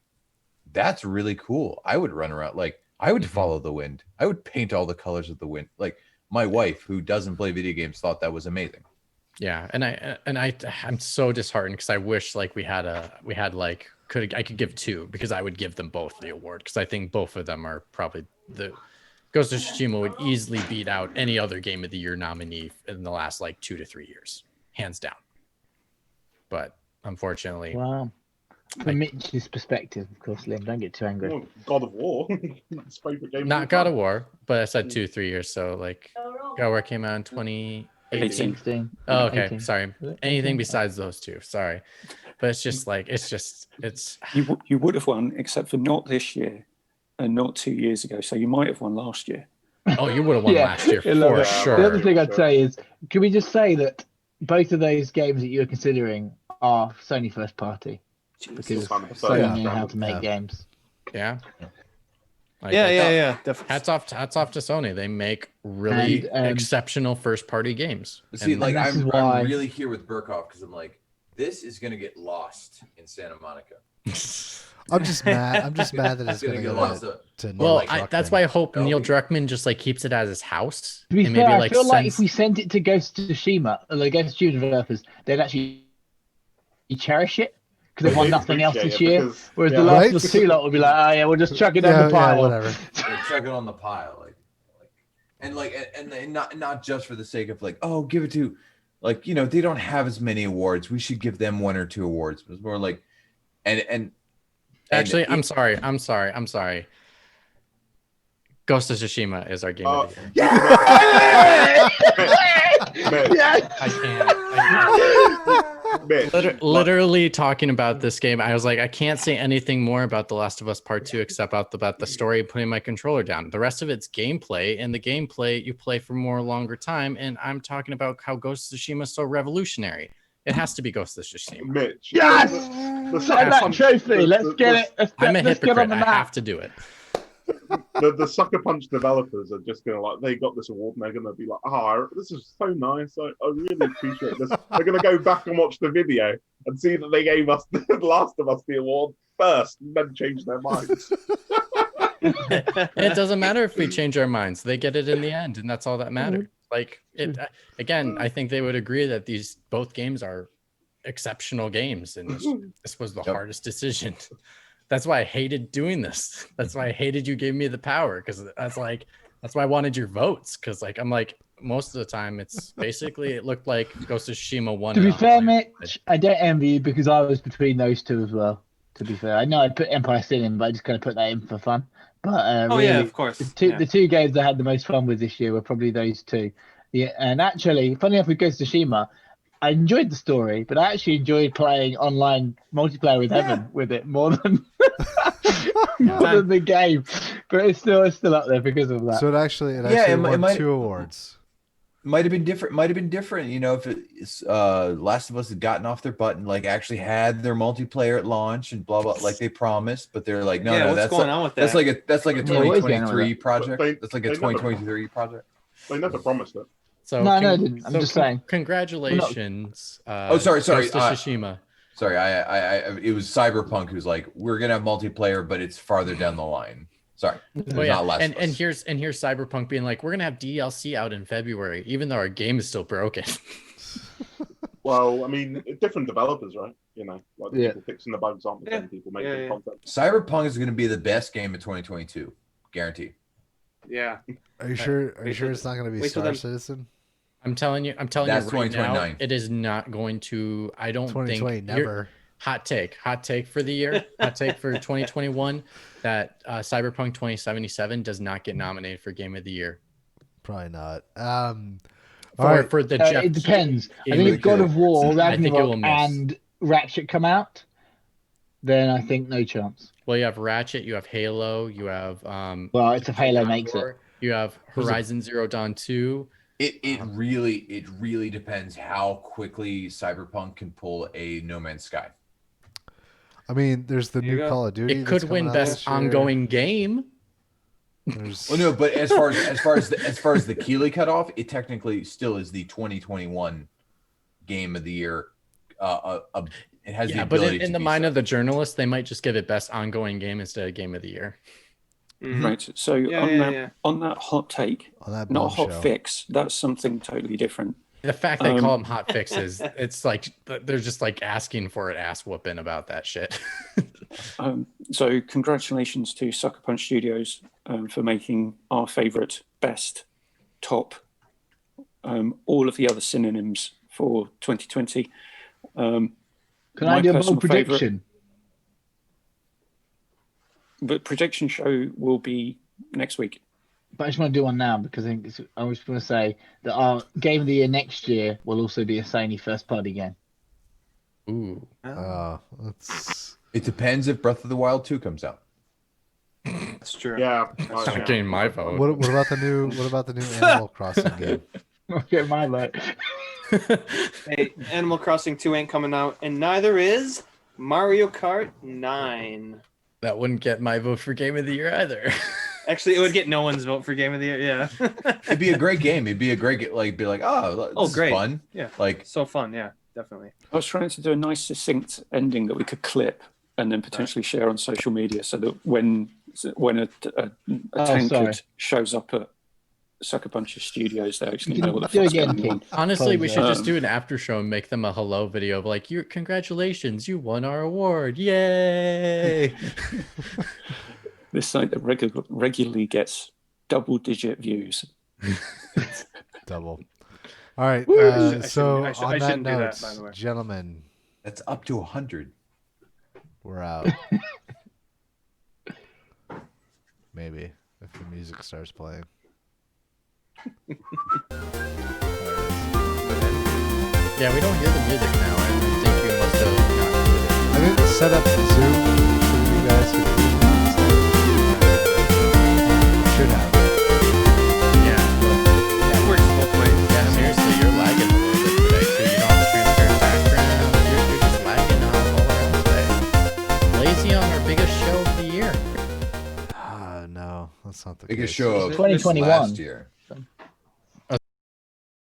that's really cool. I would run around, like, I would follow the wind. I would paint all the colors of the wind. Like, my wife, who doesn't play video games, thought that was amazing. Yeah, I'm so disheartened, because I wish like I could give two, because I would give them both the award, because I think both of them are probably the Ghost of Tsushima would easily beat out any other Game of the Year nominee in the last like 2 to 3 years, hands down. But unfortunately, Wow. From Mitch's perspective, of course, Liam, don't get too angry. Oh, God of War. His favorite game. not God of War, but I said 2 3 years. So like God of War came out in 2018. 16. Oh, okay. 18. Sorry. Anything besides those two. Sorry. But it's just like, it's You would have won, except for not this year and not 2 years ago. So you might have won last year. oh, you would have won last year I love for it. sure. The other thing I'd say is, can we just say that both of those games that you're considering are Sony first party? Because Sony know how to make games. Yeah. Like, Yeah, definitely. Hats off to Sony. They make really exceptional first party games. See, And like, this is I'm why- really here with Burkhoff, because I'm like, this is gonna get lost in Santa Monica. I'm just mad. I'm just mad that it's Gonna gonna get go lost. to well, Neil that's Druckmann. why I hope No. Neil Druckmann just like keeps it as his house. To be and fair, maybe I like feel like if sends- we sent it to Ghost of Tsushima, the Ghost of Tsushima developers, they'd actually cherish it, because they've won nothing else this year. Whereas the last of us two lot would be like, oh yeah, we'll just chuck it on the pile. Yeah, whatever. Like, chuck it on the pile, and not just for the sake of like, oh, give it to, like, you know, they don't have as many awards, we should give them 1 or 2 awards. But it's more like, and Actually, I'm sorry. Ghost of Tsushima is our game of the year. I can't. Literally talking about this game, I was like, I can't say anything more about The Last of Us Part 2 except about the story and putting my controller down. The rest of it's gameplay, and the gameplay you play for more longer time. And I'm talking about how Ghost of Tsushima is so revolutionary. It has to be Ghost of Tsushima. Mitch. Yes! Sign that trophy. Let's get it. I'm a Let's get on hypocrite. the I map. have to do it. The Sucker Punch developers are just gonna, like, they got this award and they're gonna be like, this is so nice. I really appreciate this. They're gonna go back and watch the video and see that they gave us The Last of Us the award first, and then change their minds. It doesn't matter if we change our minds. They get it in the end, and that's all that matters. Like, it again, I think they would agree that these both games are exceptional games, and this was the hardest decision. That's why I hated doing this. That's why I hated you giving me the power, because that's why I wanted your votes, because like I'm like, most of the time it's basically, it looked like Ghost of Tsushima won. To be fair, Mitch, I don't envy you, because I was between those two as well. To be fair, I know I put Empire Sin in, but I just kind of put that in for fun. But really, yeah, of course. The two games I had the most fun with this year were probably those two. Yeah, and actually, funny enough, with Ghost of Tsushima, I enjoyed the story, but I actually enjoyed playing online multiplayer with Evan with it more than than the game. But it's still up there because of that. So it actually Yeah, won 2 awards. Might have been different. Might have been different. You know, if it's Last of Us had gotten off their butt and like actually had their multiplayer at launch and blah blah like they promised, but they're like, no, Yeah, no, what's that's going like, on with that's that? like a Yeah, what is going on with 2023 that? project. They- That's like a they never- 2023 project. They never promised it. So No, I didn't. I'm just saying. Congratulations. Sorry. Ghost of Tsushima. Sorry, it was Cyberpunk who's like, we're gonna have multiplayer, but it's farther down the line. Sorry, Oh, yeah. not Last of Us. And here's Cyberpunk being like, we're gonna have DLC out in February, even though our game is still broken. Well, I mean, different developers, right? You know, like the Yeah. people fixing the bugs aren't the same people making Yeah. content. Cyberpunk is gonna be the best game of 2022, guaranteed. Yeah. Are you sure? Are you Wait sure till- it's not going to be wait till Star them- Citizen? I'm telling you That's right now, 2029. it is not going to. I don't 2020, think. never. Hot take for the year. Hot take for 2021 that Cyberpunk 2077 does not get nominated for Game of the Year. Probably not. For the Jeff. It depends. I Game think of if God the of War, I think it will Ragnarok, miss. and Ratchet come out, then I think no chance. Well, you have Ratchet, you have Halo, you have Well, it's if Halo makes it. You have Horizon Zero Dawn 2. It really depends how quickly Cyberpunk can pull a No Man's Sky. I mean, there's the There you new go. Call of Duty. It that's could coming win out best this year. ongoing game. There's- Well, no, but as far as the Keeley cutoff, it technically still is the 2021 Game of the Year. It has the Yeah, but ability in to the be mind so. of the journalist, they might just give it best ongoing game instead of Game of the Year. Mhm. Right. So Yeah, on yeah, that yeah. on that hot take, on that not a hot bombshell. fix. That's something totally different. The fact they call them hot fixes, it's like they're just like asking for an ass whooping about that shit. So congratulations to Sucker Punch Studios for making our favorite, best, top, all of the other synonyms for 2020. Can My I do a personal bold prediction? But prediction show will be next week. But I just want to do one now because I was going to say that our Game of the Year next year will also be a Sony first party game. Ooh. That's It depends if Breath of the Wild 2 comes out. That's true. Yeah. It's not getting my vote. what about the new Animal Crossing game? Okay, my vote. Hey, Animal Crossing 2 ain't coming out, and neither is Mario Kart 9. That wouldn't get my vote for Game of the Year either. Actually, it would get no one's vote for Game of the Year. Yeah. It'd be a great game. It'd be a great be like, oh, this great. is fun. Yeah. Like So fun. Yeah, definitely. I was trying to do a nice succinct ending that we could clip and then potentially share on social media, so that when a tankard sorry. shows up at Sucker Punch Studios, they actually You know can what the do fuck's again, going on. Keith. Honestly, we should just Um, do an after show and make them a hello video of like, congratulations, you won our award. Yay. This site that regularly gets double-digit views. Double. All right. I So shouldn't- I on that shouldn't do note, that, by the way. gentlemen, that's up to 100. we're out. Maybe if the music starts playing. Yeah, we don't hear the music now. I think you must have not heard it. I didn't set up Zoom so you guys could do this. Should have. Yeah, look, That works both ways. yeah, seriously, you're lagging a little bit today too. You don't have a transparent background. You're just lagging all around today. Lazy on our biggest show of the year. No, that's not the Biggest case. show of 2021. last year.